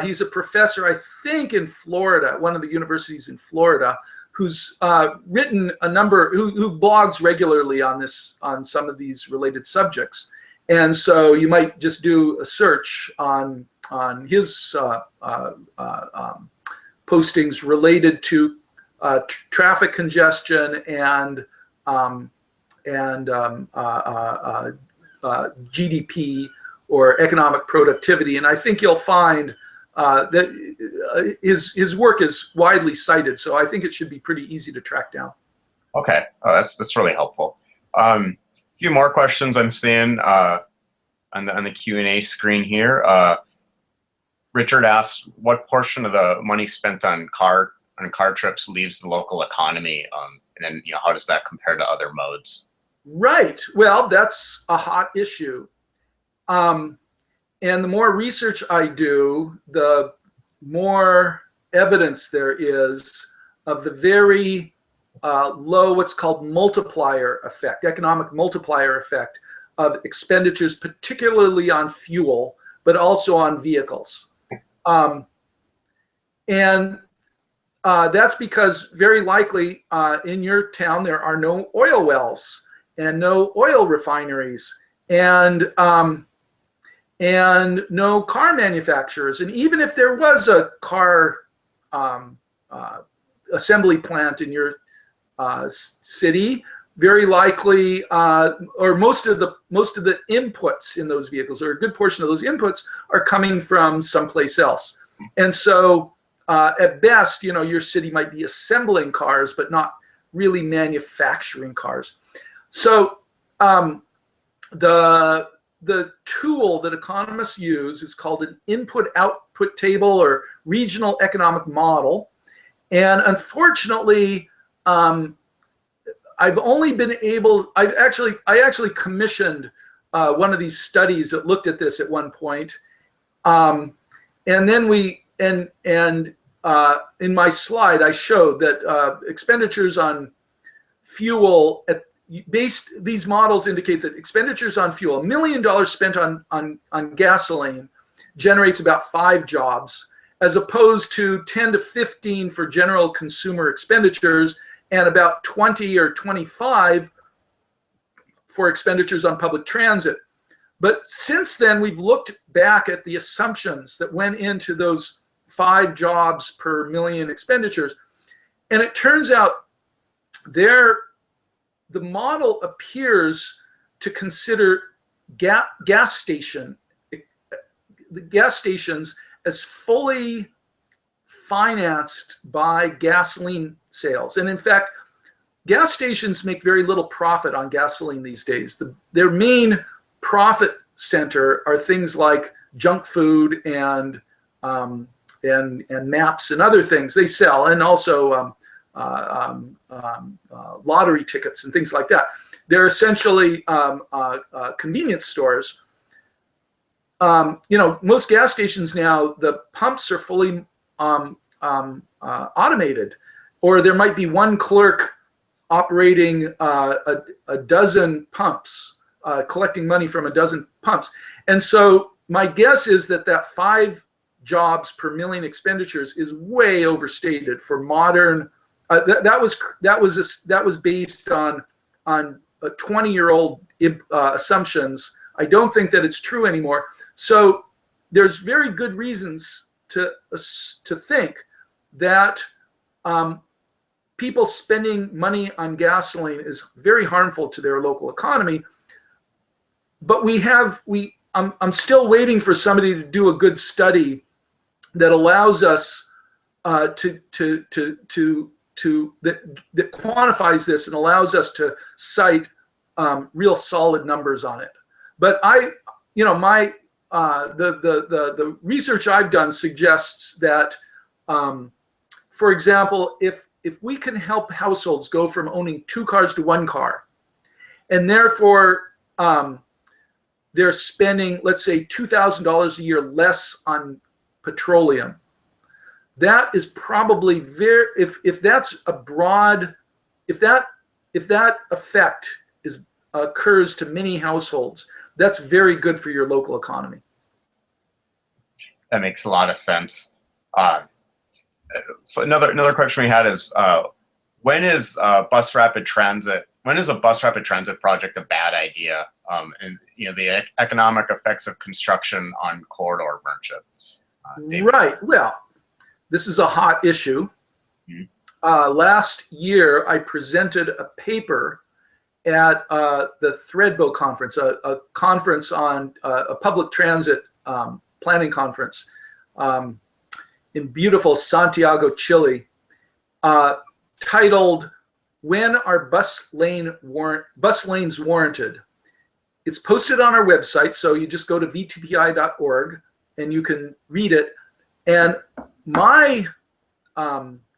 He's a professor, I think, in Florida, one of the universities in Florida, who's written a number, who blogs regularly on some of these related subjects. And so you might just do a search on his postings related to traffic congestion and GDP or economic productivity. And I think you'll find that his work is widely cited. So I think it should be pretty easy to track down. Okay, oh, that's really helpful. A few more questions I'm seeing on the Q&A screen here. Richard asks, what portion of the money spent on car trips leaves the local economy, and then how does that compare to other modes? Right. Well, that's a hot issue. And the more research I do, the more evidence there is of the very low, what's called multiplier effect, economic multiplier effect of expenditures, particularly on fuel, but also on vehicles. And that's because very likely in your town there are no oil wells and no oil refineries and no car manufacturers. And even if there was a car assembly plant in your city, very likely, or most of the inputs in those vehicles, or a good portion of those inputs, are coming from someplace else. And so, at best, your city might be assembling cars, but not really manufacturing cars. So, the tool that economists use is called an input-output table or regional economic model. And unfortunately, I've only been able, I actually commissioned one of these studies that looked at this at one point. And then in my slide, I showed that expenditures on fuel, these models indicate that expenditures on fuel, $1 million spent on gasoline generates about 5 jobs, as opposed to 10 to 15 for general consumer expenditures, and about 20 or 25 for expenditures on public transit. But since then, we've looked back at the assumptions that went into those 5 jobs per million expenditures. And it turns out the model appears to consider gas stations as fully financed by gasoline sales. And in fact, gas stations make very little profit on gasoline these days. Their main profit center are things like junk food and maps and other things they sell, and also lottery tickets and things like that. They're essentially convenience stores. Most gas stations now, the pumps are fully automated, or there might be one clerk operating a dozen pumps, collecting money from a dozen pumps. And so my guess is that 5 jobs per million expenditures is way overstated for modern. That was based on a 20-year-old assumptions. I don't think that it's true anymore. So there's very good reasons to think that people spending money on gasoline is very harmful to their local economy. But I'm still waiting for somebody to do a good study that allows us that quantifies this and allows us to cite real solid numbers on it. But the research I've done suggests that, for example, if we can help households go from owning 2 cars to 1 car, and therefore they're spending, let's say, $2,000 a year less on petroleum, that is probably if that's a broad, if that effect occurs to many households, that's very good for your local economy. That makes a lot of sense. So another question we had is, when is bus rapid transit? When is a bus rapid transit project a bad idea? And the economic effects of construction on corridor merchants. Right. Well, this is a hot issue. Mm-hmm. Last year, I presented a paper at the Threadbow conference, a conference on a public transit planning conference in beautiful Santiago, Chile, titled "When Are Bus Lanes Warranted?" It's posted on our website, so you just go to vtpi.org and you can read it. And my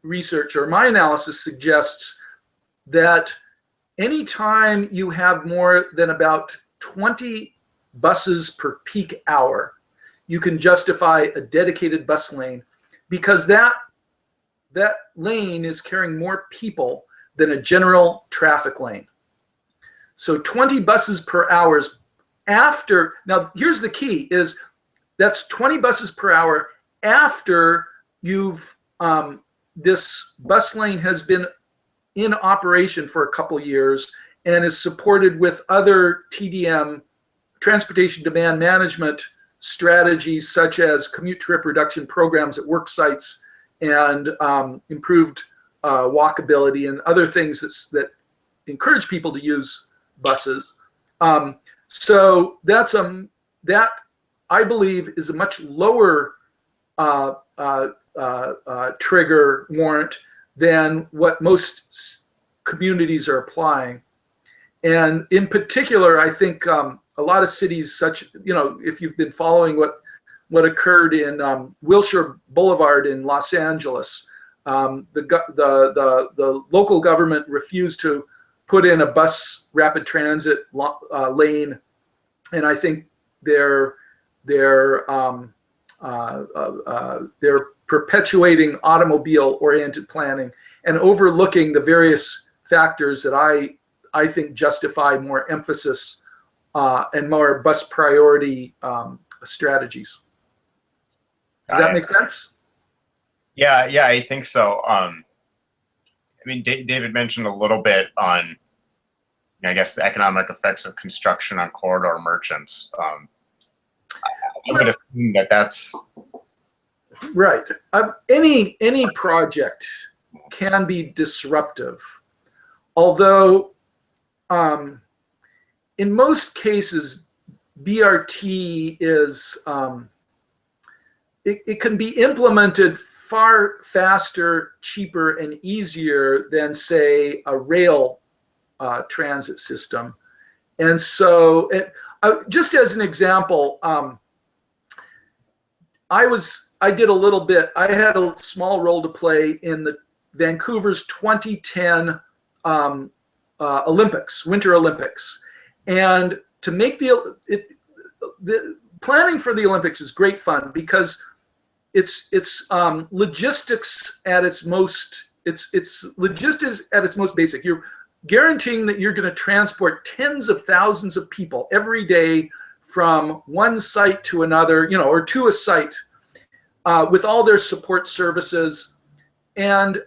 research or my analysis suggests that anytime you have more than about 20 buses per peak hour, you can justify a dedicated bus lane, because that lane is carrying more people than a general traffic lane. So 20 buses per hour after, now here's the key, is that's 20 buses per hour after you've, this bus lane has been in operation for a couple years and is supported with other TDM, transportation demand management strategies, such as commute trip reduction programs at work sites and improved walkability and other things that encourage people to use buses. So that's that I believe is a much lower trigger warrant than what most communities are applying. And in particular, I think a lot of cities, such, if you've been following what occurred in Wilshire Boulevard in Los Angeles, the local government refused to put in a bus rapid transit lane, and I think they're perpetuating automobile-oriented planning and overlooking the various factors that I think justify more emphasis and more bus priority strategies. Does that make sense? Yeah, I think so. I mean, David mentioned a little bit on, I guess, the economic effects of construction on corridor merchants. I would assume that's right. Any project can be disruptive, although in most cases, BRT is it can be implemented far faster, cheaper, and easier than, say, a rail transit system. And so, just as an example, I did a little bit. I had a small role to play in the Vancouver's 2010 Olympics, Winter Olympics, and to make the planning for the Olympics is great fun, because it's logistics at its most. It's logistics at its most basic. You're guaranteeing that you're going to transport tens of thousands of people every day from one site to another, or to a site, with all their support services. And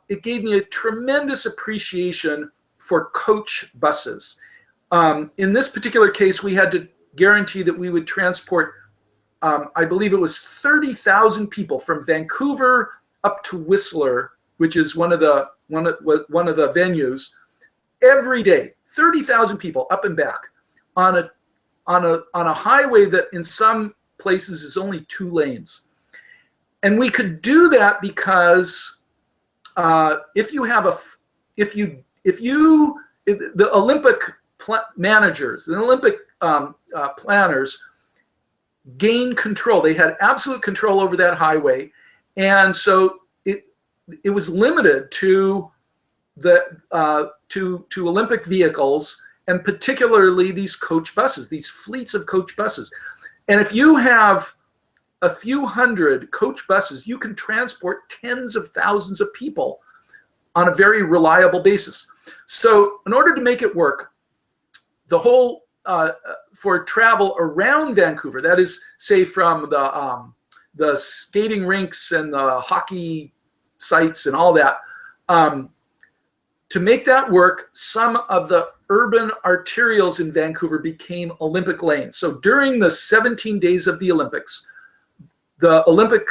it gave me a tremendous appreciation for coach buses. In this particular case, we had to guarantee that we would transport, I believe it was 30,000 people from Vancouver up to Whistler, which is one of the venues, every day. 30,000 people up and back on a highway that in some places is only 2 lanes. And we could do that because the Olympic managers, the Olympic planners, gained control. They had absolute control over that highway, and so it was limited to the to Olympic vehicles, and particularly these coach buses, these fleets of coach buses. And if you have a few hundred coach buses, you can transport tens of thousands of people on a very reliable basis. So in order to make it work, the whole for travel around Vancouver, that is, say from the skating rinks and the hockey sites and all that, to make that work, some of the urban arterials in Vancouver became Olympic lanes. So during the 17 days of the Olympics, the Olympic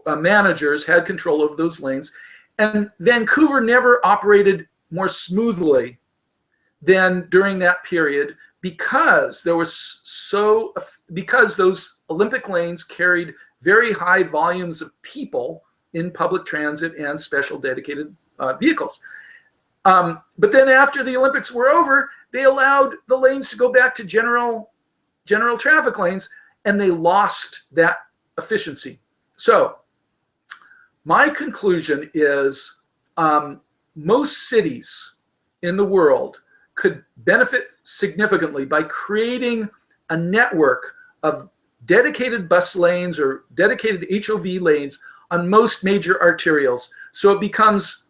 managers had control over those lanes, and Vancouver never operated more smoothly than during that period, because there was because those Olympic lanes carried very high volumes of people in public transit and special dedicated vehicles. But then after the Olympics were over, they allowed the lanes to go back to general traffic lanes, and they lost that efficiency. So my conclusion is most cities in the world could benefit significantly by creating a network of dedicated bus lanes or dedicated HOV lanes on most major arterials. So it becomes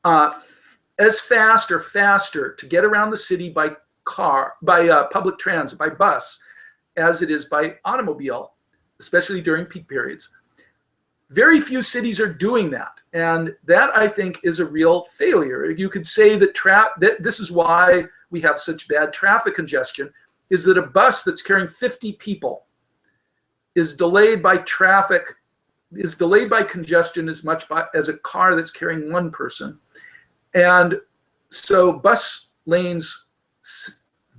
as fast or faster to get around the city by public transit, by bus, as it is by automobile, especially during peak periods. Very few cities are doing that, and that, I think, is a real failure. You could say that this is why we have such bad traffic congestion, is that a bus that's carrying 50 people is delayed by congestion as much as a car that's carrying one person. And so bus lanes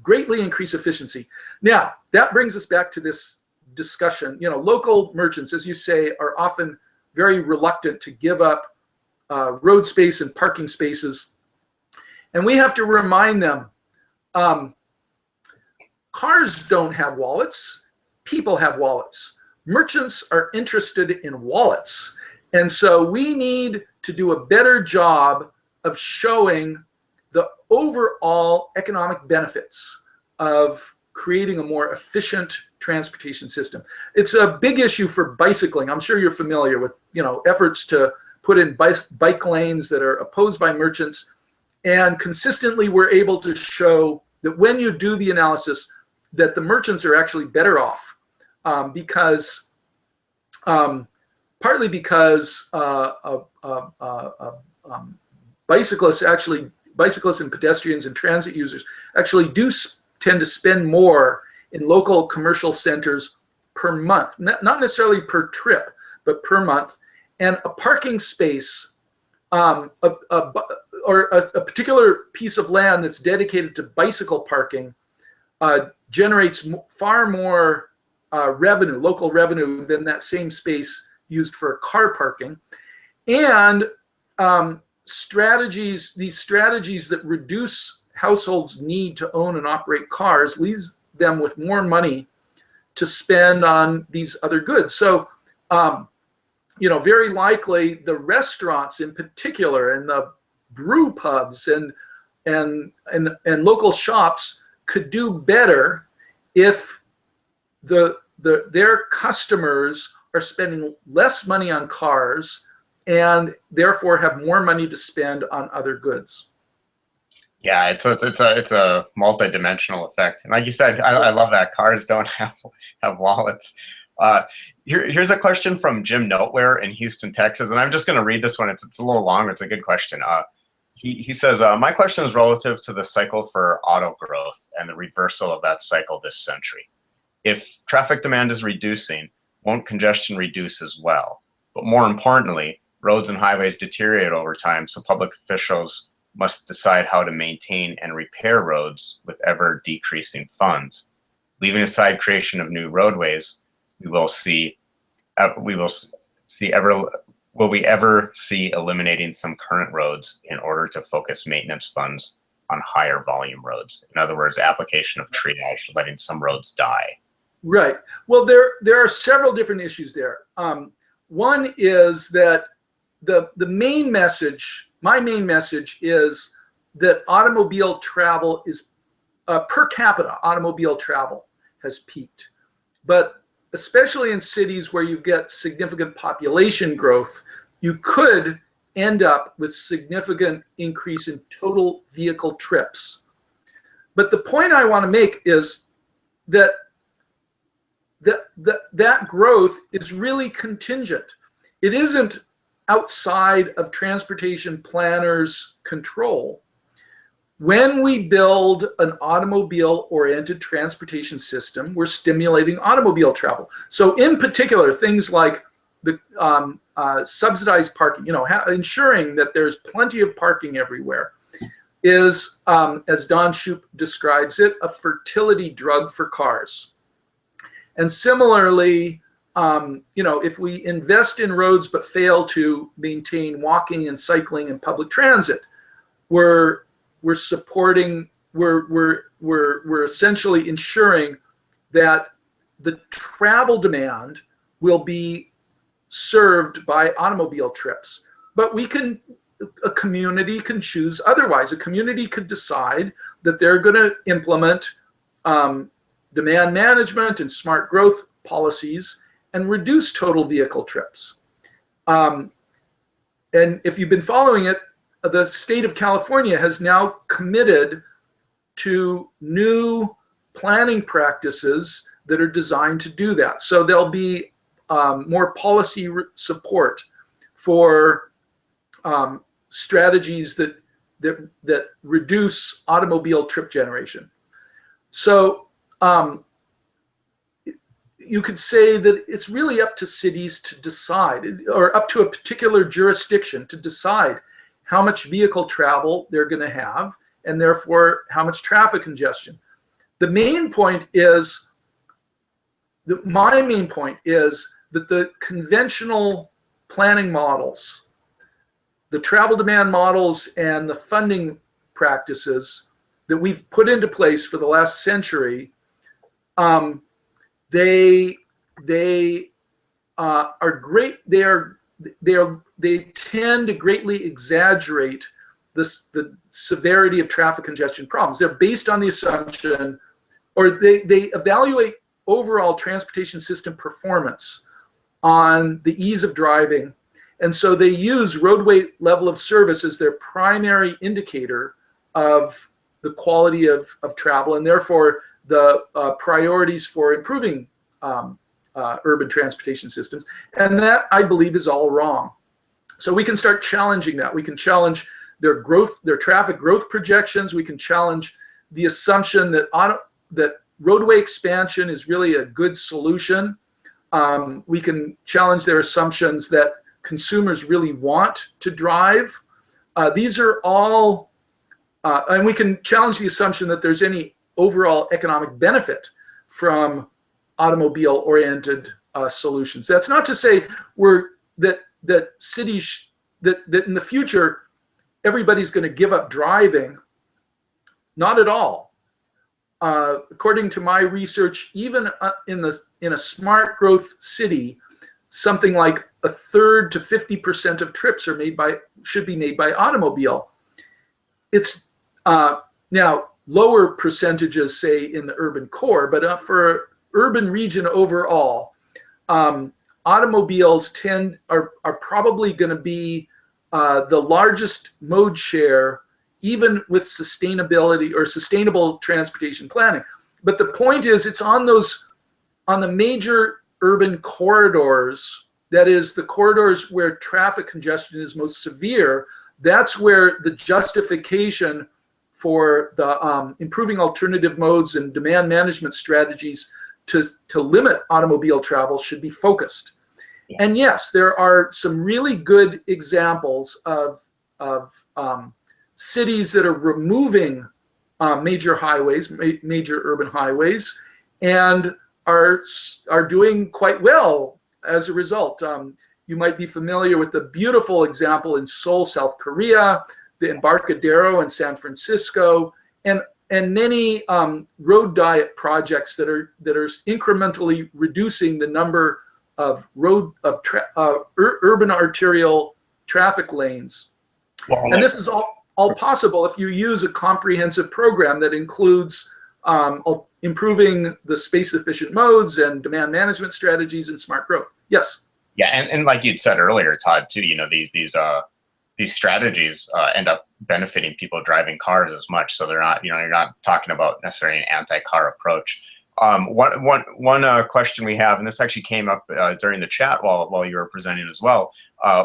greatly increase efficiency. Now, that brings us back to this discussion. You know, local merchants, as you say, are often very reluctant to give up road space and parking spaces. And we have to remind them, cars don't have wallets, people have wallets. Merchants are interested in wallets. And so we need to do a better job of showing the overall economic benefits of creating a more efficient transportation system. It's a big issue for bicycling. I'm sure you're familiar with, efforts to put in bike lanes that are opposed by merchants. And consistently, we're able to show that when you do the analysis, that the merchants are actually better off partly because bicyclists and pedestrians and transit users actually do tend to spend more in local commercial centers per month, not necessarily per trip, but per month. And a parking space or a particular piece of land that's dedicated to bicycle parking generates far more local revenue, than that same space used for car parking. And these strategies that reduce households' need to own and operate cars leaves them with more money to spend on these other goods. So, very likely the restaurants in particular, and the brew pubs and local shops could do better if their customers are spending less money on cars and therefore have more money to spend on other goods. Yeah, it's a multi-dimensional effect, and like you said, I love that cars don't have wallets. Here's a question from Jim Noteware in Houston, Texas, and I'm just going to read this one. It's a little long. It's a good question. He says, my question is relative to the cycle for auto growth and the reversal of that cycle this century. If traffic demand is reducing, won't congestion reduce as well? But more importantly, roads and highways deteriorate over time, so public officials must decide how to maintain and repair roads with ever decreasing funds. Leaving aside creation of new roadways, will we ever see eliminating some current roads in order to focus maintenance funds on higher volume roads? In other words, application of triage, letting some roads die. Right. Well, there are several different issues there. One is that the main message, my main message, is that automobile travel is per capita. Automobile travel has peaked, but especially in cities where you get significant population growth, you could end up with significant increase in total vehicle trips. But the point I want to make is that that growth is really contingent. It isn't outside of transportation planners' control. When we build an automobile-oriented transportation system, we're stimulating automobile travel. So in particular, things like the subsidized parking, ensuring that there's plenty of parking everywhere is, as Don Shoup describes it, a fertility drug for cars. And similarly, if we invest in roads but fail to maintain walking and cycling and public transit, we're supporting, we're essentially ensuring that the travel demand will be served by automobile trips. But a community can choose otherwise. A community could decide that they're going to implement demand management and smart growth policies and reduce total vehicle trips. And if you've been following it, the state of California has now committed to new planning practices that are designed to do that. So there'll be more policy support for strategies that reduce automobile trip generation. So you could say that it's really up to cities to decide, or up to a particular jurisdiction to decide how much vehicle travel they're going to have, and therefore how much traffic congestion. The main point is, my main point is that the conventional planning models, the travel demand models, and the funding practices that we've put into place for the last century, they are great. They tend to greatly exaggerate the severity of traffic congestion problems. They're based on the assumption, or they evaluate overall transportation system performance on the ease of driving. And so they use roadway level of service as their primary indicator of the quality of travel, and therefore the priorities for improving urban transportation systems. And that, I believe, is all wrong. So we can start challenging that. We can challenge their growth, their traffic growth projections. We can challenge the assumption that roadway expansion is really a good solution. We can challenge their assumptions that consumers really want to drive. These are all, and we can challenge the assumption that there's any overall economic benefit from automobile-oriented solutions. That's not to say that cities, that in the future everybody's going to give up driving. Not at all. According to my research, even in a smart growth city, something like 1/3 to 50% of trips should be made by automobile. It's now lower percentages, say, in the urban core, but for urban region overall, automobiles are probably going to be the largest mode share, even with sustainability or sustainable transportation planning. But the point is, it's on the major urban corridors, that is the corridors where traffic congestion is most severe. That's where the justification for the improving alternative modes and demand management strategies to limit automobile travel should be focused. Yeah. And yes, there are some really good examples of cities that are removing major highways, major urban highways, and are doing quite well as a result. You might be familiar with the beautiful example in Seoul, South Korea. the Embarcadero in San Francisco, and many road diet projects that are incrementally reducing the number of urban arterial traffic lanes. Well, and this is all possible if you use a comprehensive program that includes improving the space-efficient modes and demand management strategies and smart growth. Yes. Yeah, and like you'd said earlier, Todd, too, you know, these strategies end up benefiting people driving cars as much. So they're not, you know, you're not talking about necessarily an anti-car approach. One question we have, and this actually came up during the chat while you were presenting as well.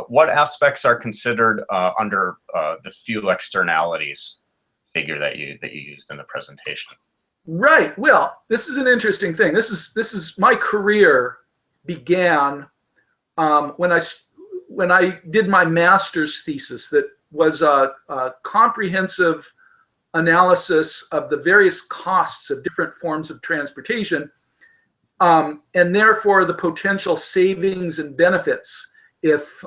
What aspects are considered under the fuel externalities figure that you used in the presentation? Right. Well, this is an interesting thing. This is my career began when I did my master's thesis that was a comprehensive analysis of the various costs of different forms of transportation, and therefore the potential savings and benefits if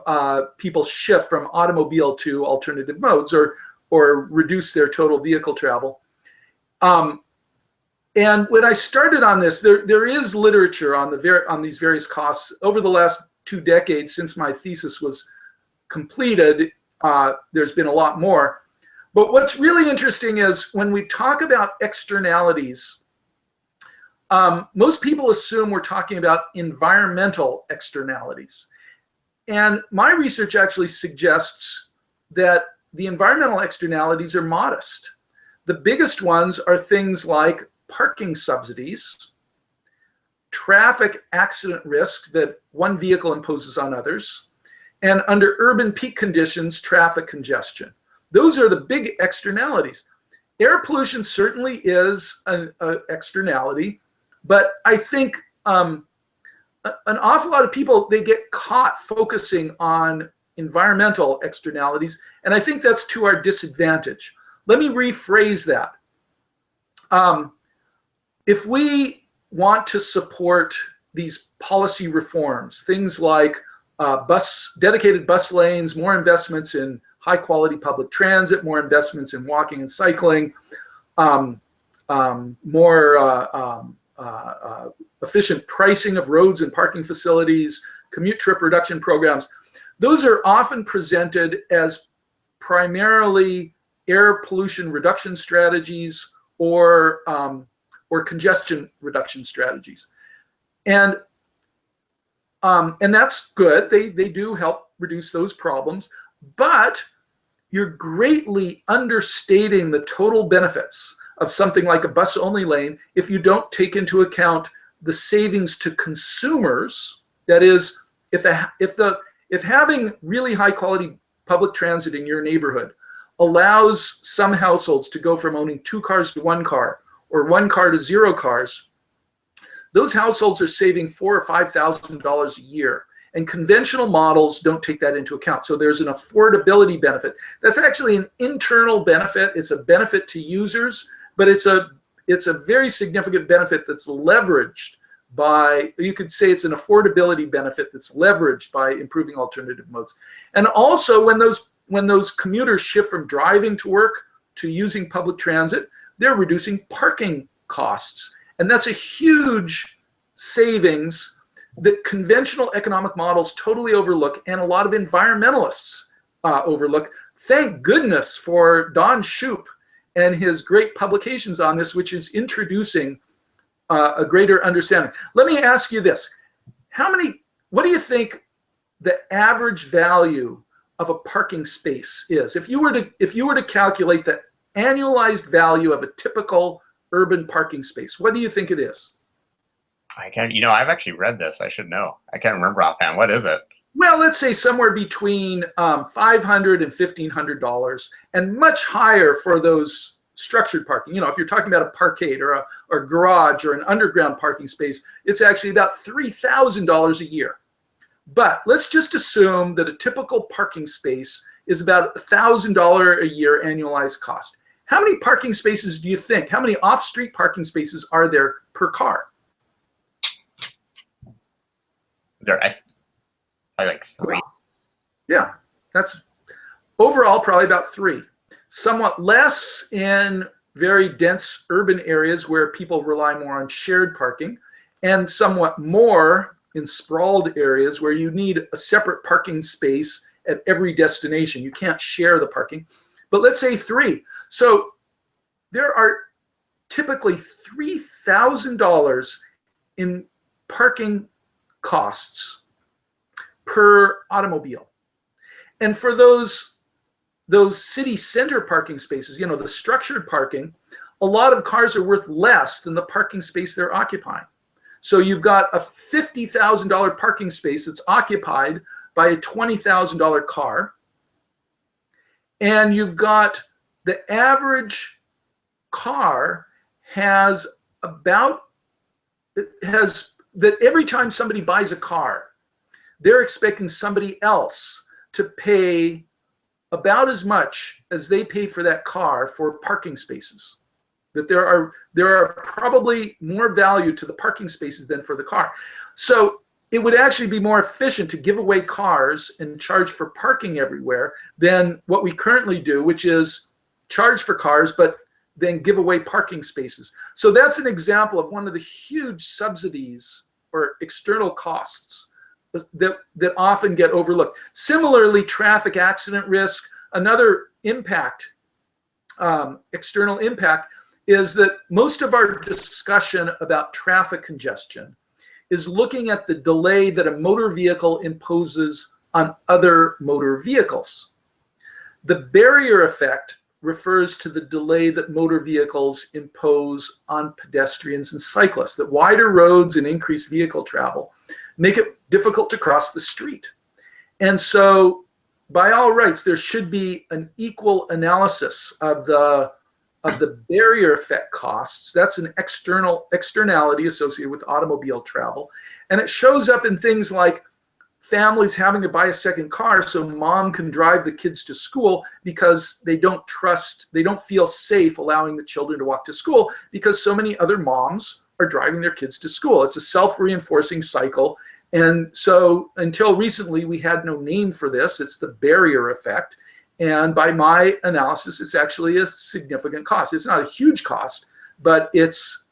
people shift from automobile to alternative modes or reduce their total vehicle travel. And when I started on this, there is literature on these various costs over the last 2 decades since my thesis was completed. There's been a lot more. But what's really interesting is when we talk about externalities, most people assume we're talking about environmental externalities. And my research actually suggests that the environmental externalities are modest. The biggest ones are things like parking subsidies, traffic accident risks that one vehicle imposes on others, and under urban peak conditions, traffic congestion. Those are the big externalities. Air pollution certainly is an externality, but I think an awful lot of people, they get caught focusing on environmental externalities, and I think that's to our disadvantage. Let me rephrase that. If we want to support these policy reforms, things like dedicated bus lanes, more investments in high quality public transit, more investments in walking and cycling, more efficient pricing of roads and parking facilities, commute trip reduction programs. Those are often presented as primarily air pollution reduction strategies or congestion reduction strategies. And that's good. They do help reduce those problems, but you're greatly understating the total benefits of something like a bus-only lane if you don't take into account the savings to consumers. That is, if having really high-quality public transit in your neighborhood allows some households to go from owning 2 cars to 1 car or 1 car to 0 cars, those households are saving $4,000 or $5,000 a year. And conventional models don't take that into account. So there's an affordability benefit. That's actually an internal benefit. It's a benefit to users, but it's a very significant benefit that's leveraged by, you could say it's an affordability benefit that's leveraged by improving alternative modes. And also when those commuters shift from driving to work to using public transit, they're reducing parking costs. And that's a huge savings that conventional economic models totally overlook, and a lot of environmentalists overlook. Thank goodness for Don Shoup and his great publications on this, which is introducing a greater understanding. Let me ask you this. What do you think the average value of a parking space is? If you were to calculate the annualized value of a typical urban parking space, what do you think it is? I can't, I've actually read this. I should know. I can't remember offhand. What is it? Well, let's say somewhere between $500 and $1,500, and much higher for those structured parking. If you're talking about a parkade or a garage or an underground parking space, it's actually about $3,000 a year. But let's just assume that a typical parking space is about $1,000 a year annualized cost. How many parking spaces do you think? How many off-street parking spaces are there per car? I like 3. Yeah, that's overall probably about 3. somewhat less in very dense urban areas where people rely more on shared parking, and somewhat more in sprawled areas where you need a separate parking space at every destination. You can't share the parking. But let's say 3. So there are typically $3,000 in parking costs per automobile. And for those city center parking spaces, you know, the structured parking, a lot of cars are worth less than the parking space they're occupying. So you've got a $50,000 parking space that's occupied by a $20,000 car. And you've got the average car has that every time somebody buys a car, they're expecting somebody else to pay about as much as they paid for that car for parking spaces. That there are probably more value to the parking spaces than for the car. So it would actually be more efficient to give away cars and charge for parking everywhere than what we currently do, which is charge for cars, but then give away parking spaces. So that's an example of one of the huge subsidies or external costs that often get overlooked. Similarly, traffic accident risk, another impact, external impact, is that most of our discussion about traffic congestion is looking at the delay that a motor vehicle imposes on other motor vehicles. The barrier effect refers to the delay that motor vehicles impose on pedestrians and cyclists, that wider roads and increased vehicle travel make it difficult to cross the street. And so by all rights, there should be an equal analysis of the barrier effect costs. That's an externality associated with automobile travel. And it shows up in things like families having to buy a second car so mom can drive the kids to school because they don't feel safe allowing the children to walk to school because so many other moms are driving their kids to school. It's a self-reinforcing cycle. And so until recently, we had no name for this. It's the barrier effect. And by my analysis, it's actually a significant cost. It's not a huge cost, but it's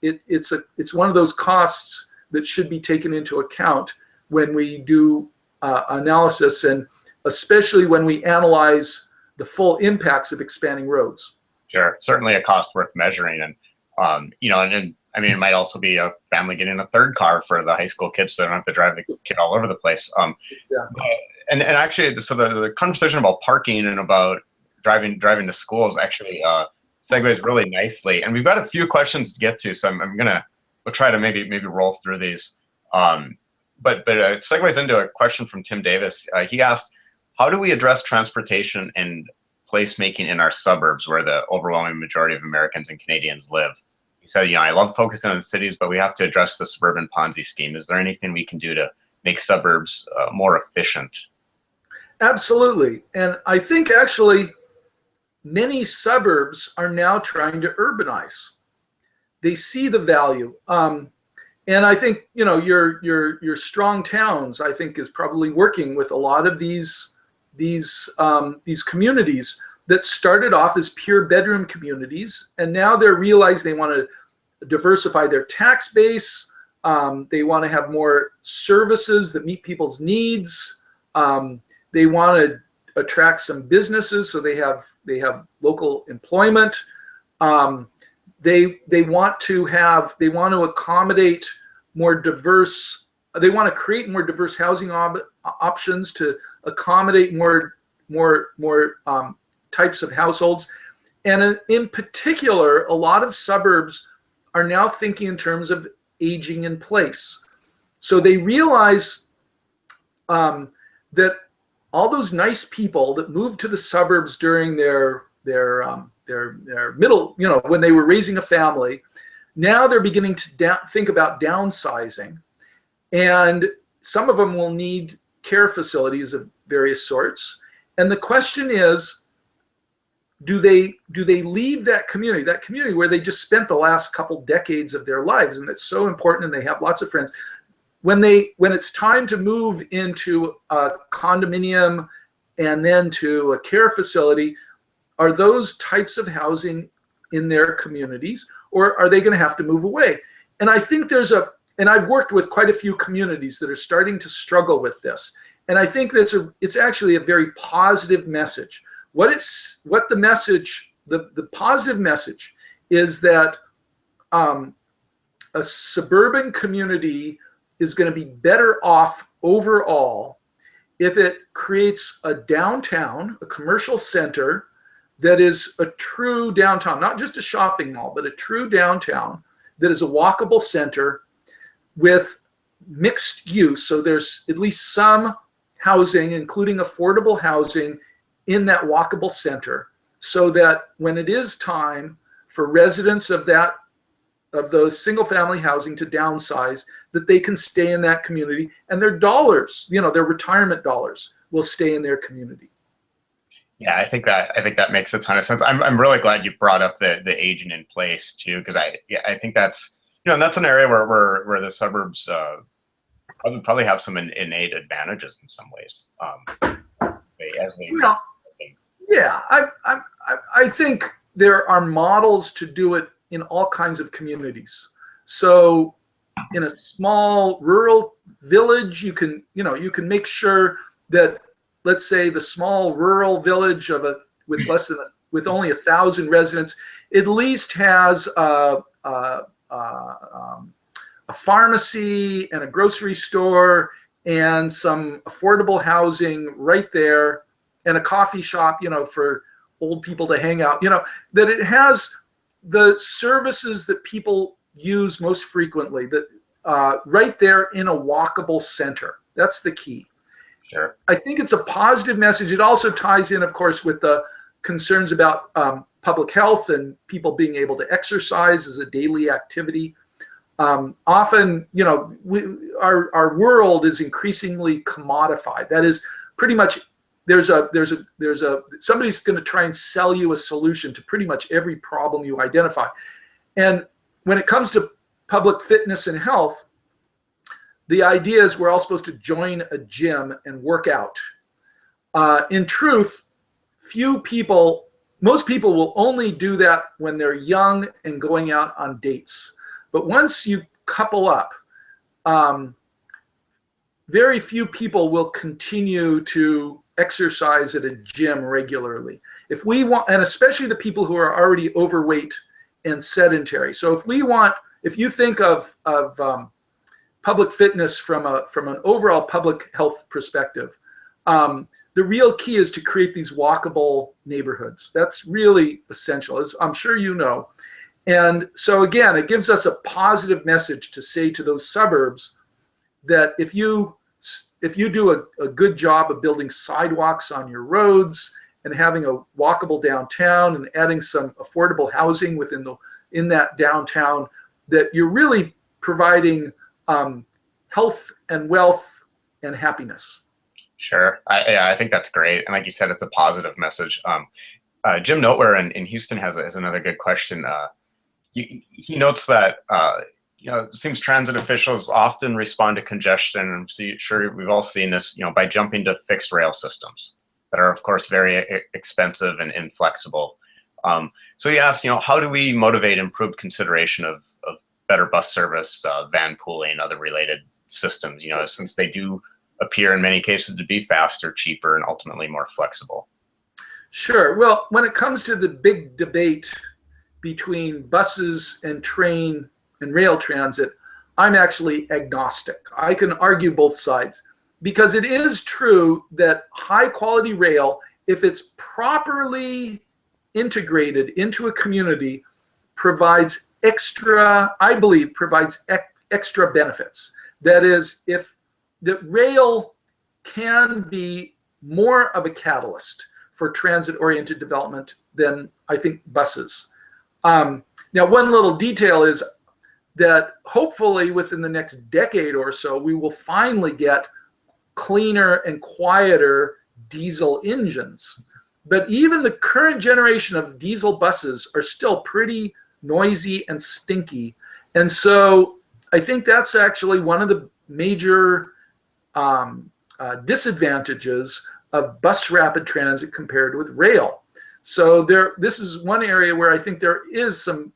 one of those costs that should be taken into account when we do analysis, and especially when we analyze the full impacts of expanding roads. Sure, certainly a cost worth measuring, and and I mean, it might also be a family getting a third car for the high school kids, so they don't have to drive the kid all over the place. Yeah. And actually, so the conversation about parking and about driving to schools actually segues really nicely. And we've got a few questions to get to, so we'll try to maybe roll through these. But it segues into a question from Tim Davis. He asked, how do we address transportation and placemaking in our suburbs where the overwhelming majority of Americans and Canadians live? He said, I love focusing on the cities, but we have to address the suburban Ponzi scheme. Is there anything we can do to make suburbs more efficient? Absolutely. And I think actually many suburbs are now trying to urbanize. They see the value. And I think, your strong towns, I think, is probably working with a lot of these communities that started off as pure bedroom communities, and now they're realized they want to diversify their tax base. They want to have more services that meet people's needs. They want to attract some businesses, so they have local employment. They want to accommodate more diverse. They want to create more diverse housing options to accommodate more types of households. And in particular, a lot of suburbs are now thinking in terms of aging in place. So they realize that all those nice people that moved to the suburbs during their middle, when they were raising a family, now they're beginning to think about downsizing. And some of them will need care facilities of various sorts. And the question is, do they leave that community where they just spent the last couple decades of their lives, and that's so important, and they have lots of friends. When it's time to move into a condominium and then to a care facility, are those types of housing in their communities, or are they going to have to move away? And I think and I've worked with quite a few communities that are starting to struggle with this. And I think it's actually a very positive message. The positive message is that a suburban community is going to be better off overall if it creates a downtown, a commercial center that is a true downtown, not just a shopping mall, but a true downtown that is a walkable center with mixed use. So there's at least some housing, including affordable housing, in that walkable center, so that when it is time for residents of those single family housing to downsize, that they can stay in that community, and their dollars, their retirement dollars, will stay in their community. Yeah, I think that makes a ton of sense. I'm really glad you brought up the aging in place too, because I think that's that's an area where the suburbs probably have some innate advantages in some ways. Yeah, I think there are models to do it in all kinds of communities. So in a small rural village, you can make sure that, let's say, the small rural village with only 1,000 residents at least has a pharmacy and a grocery store and some affordable housing right there, and a coffee shop, for old people to hang out, that it has the services that people use most frequently, that right there in a walkable center. That's the key. Sure. I think it's a positive message. It also ties in, of course, with the concerns about public health and people being able to exercise as a daily activity. Often, our world is increasingly commodified. That is, pretty much somebody's going to try and sell you a solution to pretty much every problem you identify. And when it comes to public fitness and health, the idea is we're all supposed to join a gym and work out. In truth, most people will only do that when they're young and going out on dates. But once you couple up, very few people will continue to exercise at a gym regularly. If we want, and especially the people who are already overweight and sedentary. So if you think of public fitness from an overall public health perspective, the real key is to create these walkable neighborhoods. That's really essential, as I'm sure you know. And so again, it gives us a positive message to say to those suburbs that if you do a good job of building sidewalks on your roads and having a walkable downtown and adding some affordable housing in that downtown, that you're really providing health and wealth and happiness. Sure. I think that's great. And like you said, it's a positive message. Jim Noteware in Houston has another good question. He notes that it seems transit officials often respond to congestion. I'm sure we've all seen this, by jumping to fixed rail systems that are, of course, very expensive and inflexible. So he asked, how do we motivate improved consideration of better bus service, van pooling, other related systems, since they do appear in many cases to be faster, cheaper, and ultimately more flexible? Sure. Well, when it comes to the big debate between buses and train and rail transit, I'm actually agnostic. I can argue both sides, because it is true that high quality rail, if it's properly integrated into a community, provides extra benefits. That is, if the rail can be more of a catalyst for transit-oriented development than, I think, buses. Now, one little detail is that hopefully within the next decade or so, we will finally get cleaner and quieter diesel engines. But even the current generation of diesel buses are still pretty noisy and stinky. And so I think that's actually one of the major disadvantages of bus rapid transit compared with rail. So this is one area where I think there is some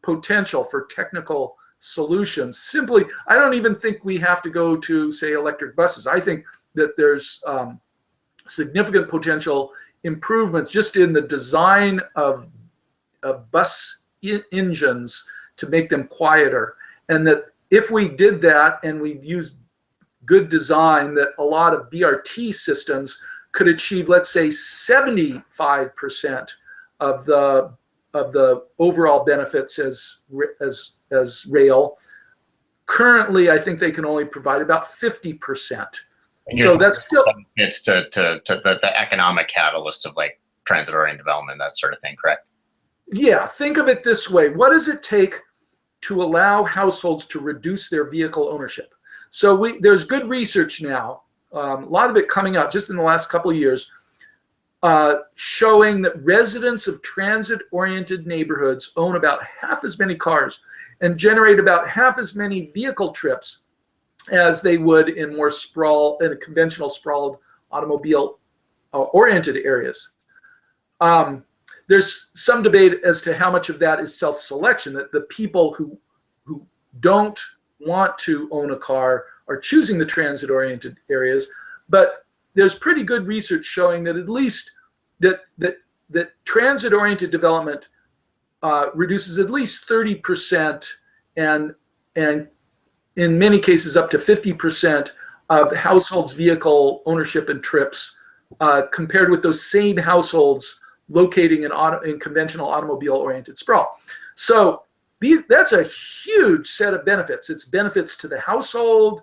potential for technical solutions. Simply, I don't even think we have to go to, say, electric buses. I think that there's significant potential improvements just in the design of bus engines to make them quieter. And that if we did that and we used good design, that a lot of BRT systems could achieve, let's say, 75% of the overall benefits as rail. Currently, I think they can only provide about 50%. So that's still, it's to the economic catalyst of like transit-oriented development, that sort of thing, correct? Yeah, think of it this way. What does it take to allow households to reduce their vehicle ownership? So there's good research now, a lot of it coming out just in the last couple of years, showing that residents of transit-oriented neighborhoods own about half as many cars and generate about half as many vehicle trips as they would in more conventional sprawled automobile-oriented areas. There's some debate as to how much of that is self-selection, that the people who don't want to own a car are choosing the transit-oriented areas, but there's pretty good research showing that at least that transit-oriented development reduces at least 30% and in many cases up to 50% of households' vehicle ownership and trips, compared with those same households locating in conventional automobile-oriented sprawl. So that's a huge set of benefits. It's benefits to the household,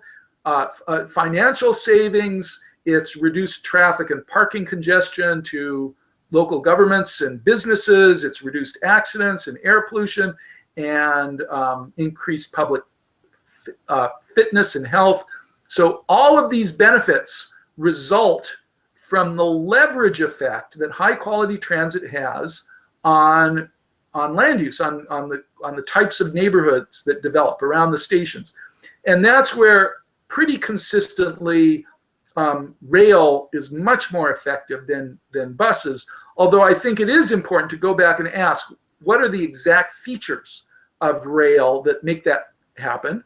financial savings, it's reduced traffic and parking congestion to local governments and businesses, it's reduced accidents and air pollution, and increased public fitness and health. So all of these benefits result from the leverage effect that high quality transit has on land use, on the types of neighborhoods that develop around the stations. And that's where pretty consistently rail is much more effective than buses. Although I think it is important to go back and ask, what are the exact features of rail that make that happen?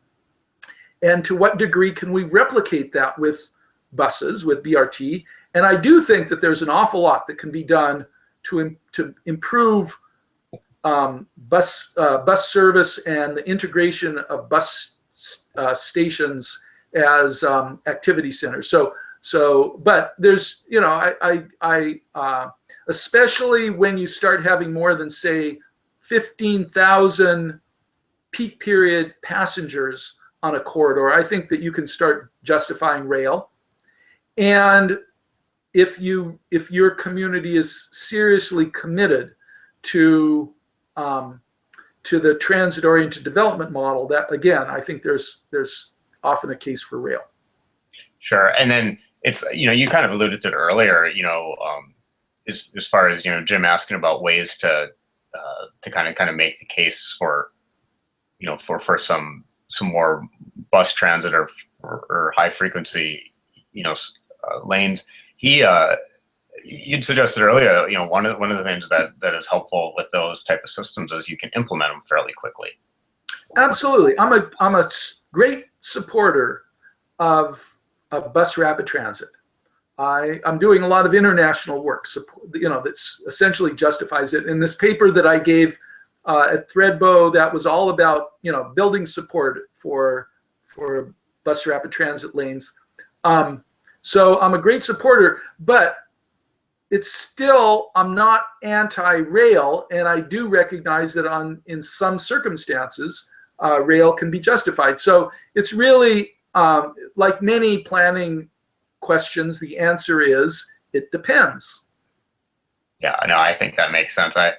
And to what degree can we replicate that with buses, with BRT? And I do think that there's an awful lot that can be done to improve bus service and the integration of bus stations as activity centers. But there's, especially when you start having more than, say, 15,000 peak period passengers on a corridor, I think that you can start justifying rail. And if your community is seriously committed to the transit-oriented development model, that again, I think there's often a case for rail. Sure, and then it's you kind of alluded to it earlier. As far as Jim asking about ways to kind of make the case for for some more bus transit or high frequency lanes. You'd suggested earlier, one of the things that is helpful with those type of systems is you can implement them fairly quickly. Absolutely, I'm a great supporter of bus rapid transit. I'm doing a lot of international work, that's essentially justifies it. In this paper that I gave at Threadbow, that was all about building support for bus rapid transit lanes. So I'm a great supporter, but it's still, I'm not anti-rail, and I do recognize that in some circumstances, rail can be justified. So it's really, like many planning questions, the answer is, it depends. Yeah, no, I think that makes sense. I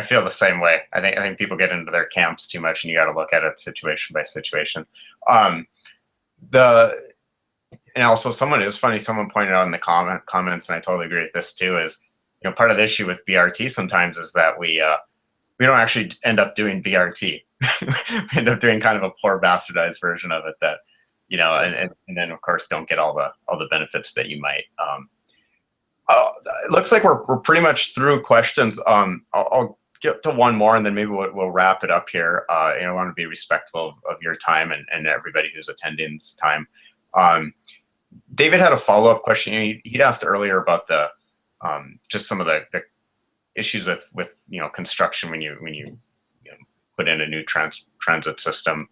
feel the same way. I think people get into their camps too much, and you got to look at it situation by situation. And also, someone pointed out in the comments, and I totally agree with this too, is part of the issue with BRT sometimes is that we don't actually end up doing BRT. We end up doing kind of a poor bastardized version of it that and then of course don't get all the benefits that you might. It looks like we're pretty much through questions. I'll get to one more, and then maybe we'll wrap it up here. I want to be respectful of your time and everybody who's attending this time. David had a follow-up question. He'd asked earlier about the just some of the issues with construction when you put in a new transit system.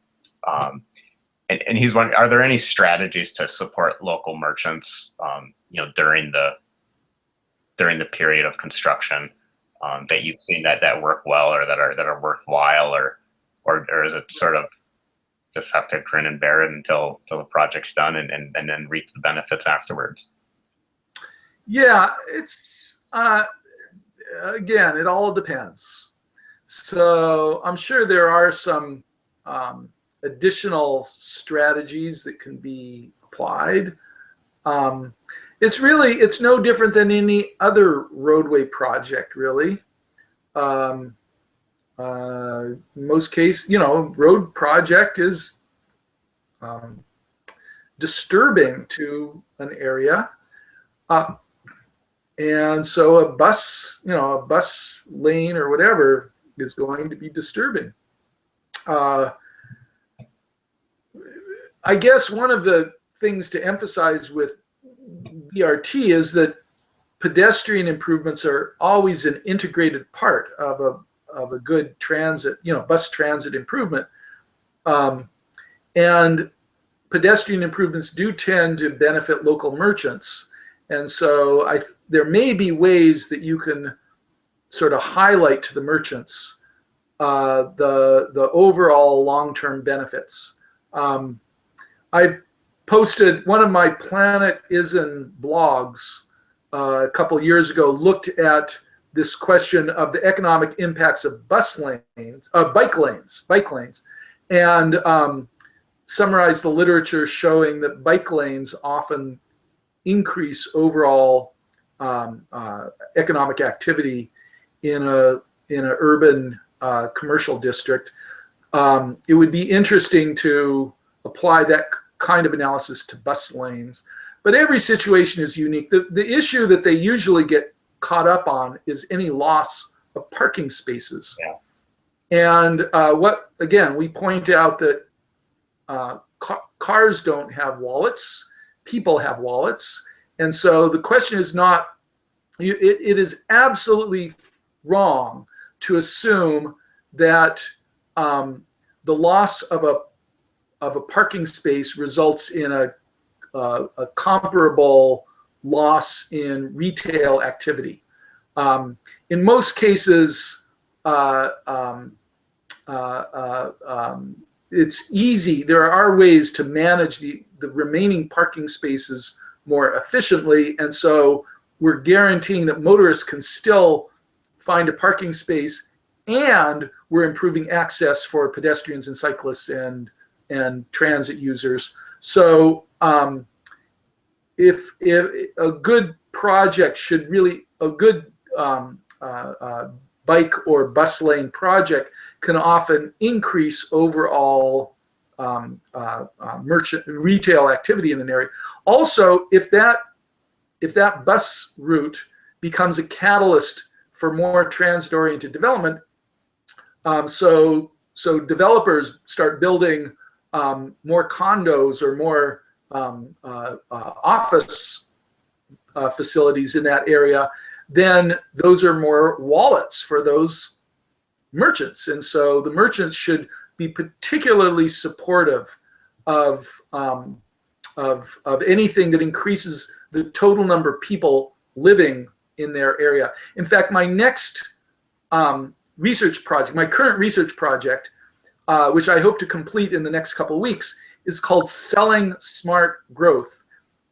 And he's wondering, are there any strategies to support local merchants, during the period of construction, that you've seen that work well, or that are worthwhile, or is it sort of just have to grin and bear it until the project's done and then reap the benefits afterwards? Yeah, it's again, it all depends. So I'm sure there are some additional strategies that can be applied. It's no different than any other roadway project, really. Most cases, road project is disturbing to an area. And so a bus lane or whatever is going to be disturbing. I guess one of the things to emphasize with BRT is that pedestrian improvements are always an integrated part of a good transit, bus transit improvement. And pedestrian improvements do tend to benefit local merchants. And so there may be ways that you can sort of highlight to the merchants the overall long-term benefits. I posted one of my Planet Isn't blogs a couple years ago, looked at this question of the economic impacts of bike lanes, and summarized the literature showing that bike lanes often increase overall economic activity in an urban commercial district. It would be interesting to apply that kind of analysis to bus lanes, but every situation is unique. The issue that they usually get caught up on is any loss of parking spaces. Yeah. And we point out that cars don't have wallets, people have wallets. And so the question is not, it is absolutely wrong to assume that the loss of a parking space results in a comparable loss in retail activity. In most cases, it's easy. There are ways to manage the remaining parking spaces more efficiently, and so we're guaranteeing that motorists can still find a parking space, and we're improving access for pedestrians and cyclists and transit users. So if a good project should really, a good bike or bus lane project can often increase overall merchant retail activity in an area. Also, if that bus route becomes a catalyst for more transit-oriented development, so developers start building more condos or more office facilities in that area, then those are more wallets for those merchants. And so the merchants should be particularly supportive of anything that increases the total number of people living in their area. In fact, my next research project, my current research project, which I hope to complete in the next couple of weeks, is called Selling Smart Growth.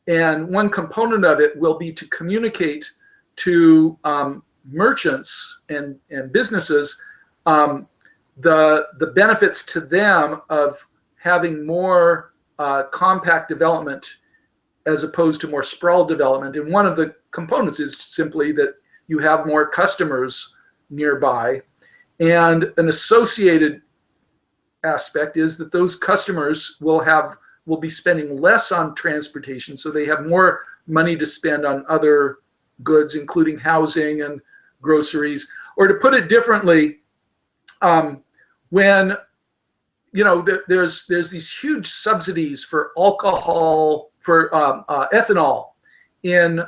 And one component of it will be to communicate to merchants and businesses the benefits to them of having more compact development as opposed to more sprawled development. And one of the components is simply that you have more customers nearby. And an associated aspect is that those customers will be spending less on transportation, so they have more money to spend on other goods, including housing and groceries. Or to put it differently, when there's these huge subsidies for alcohol, for ethanol in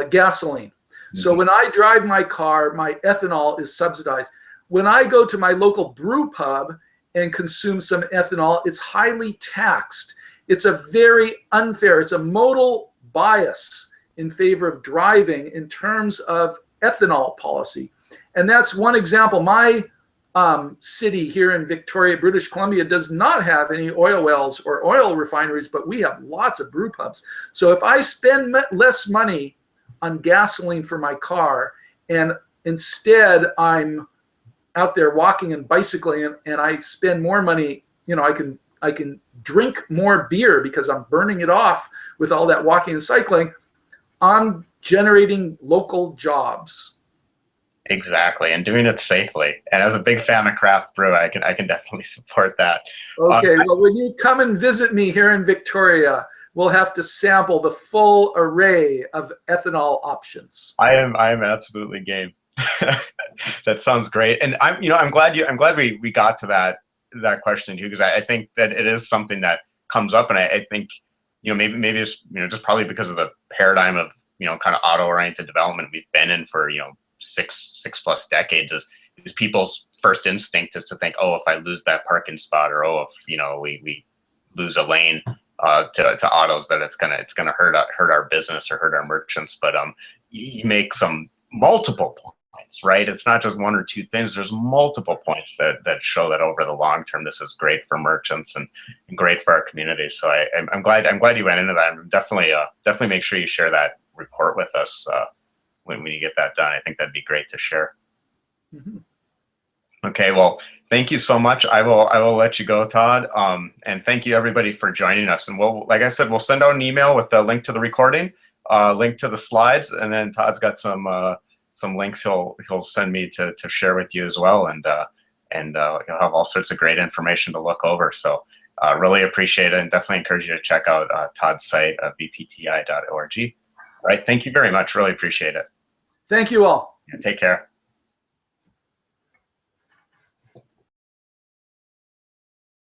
gasoline. So when I drive my car, my ethanol is subsidized. When I go to my local brew pub and consume some ethanol, it's highly taxed. It's a very unfair, it's a modal bias in favor of driving in terms of ethanol policy. And that's one example. My city here in Victoria, British Columbia, does not have any oil wells or oil refineries, but we have lots of brew pubs. So if I spend less money on gasoline for my car, and instead I'm out there walking and bicycling, and I spend more money, I can drink more beer because I'm burning it off with all that walking and cycling, I'm generating local jobs. Exactly, and doing it safely. And as a big fan of craft brew, I can definitely support that. Okay, well, when you come and visit me here in Victoria, we'll have to sample the full array of ethanol options. I am absolutely game. That sounds great. And I'm glad we got to that question too, because I think that it is something that comes up, and I think maybe it's just probably because of the paradigm of kind of auto-oriented development we've been in for six plus decades, is people's first instinct is to think, oh, if I lose that parking spot, or oh, if we lose a lane to autos, that it's gonna hurt our business or hurt our merchants. But you make some multiple points, right? It's not just one or two things. There's multiple points that show that over the long term, this is great for merchants and great for our community. So I'm glad you went into that. And definitely make sure you share that report with us when you get that done. I think that'd be great to share. Mm-hmm. Okay, well, thank you so much. I will let you go, Todd. And thank you everybody for joining us. And like I said, we'll send out an email with the link to the recording, link to the slides, and then Todd's got some links he'll send me to share with you as well. And you'll have all sorts of great information to look over. So really appreciate it, and definitely encourage you to check out Todd's site, vpti.org. All right, thank you very much. Really appreciate it. Thank you all. Yeah, take care.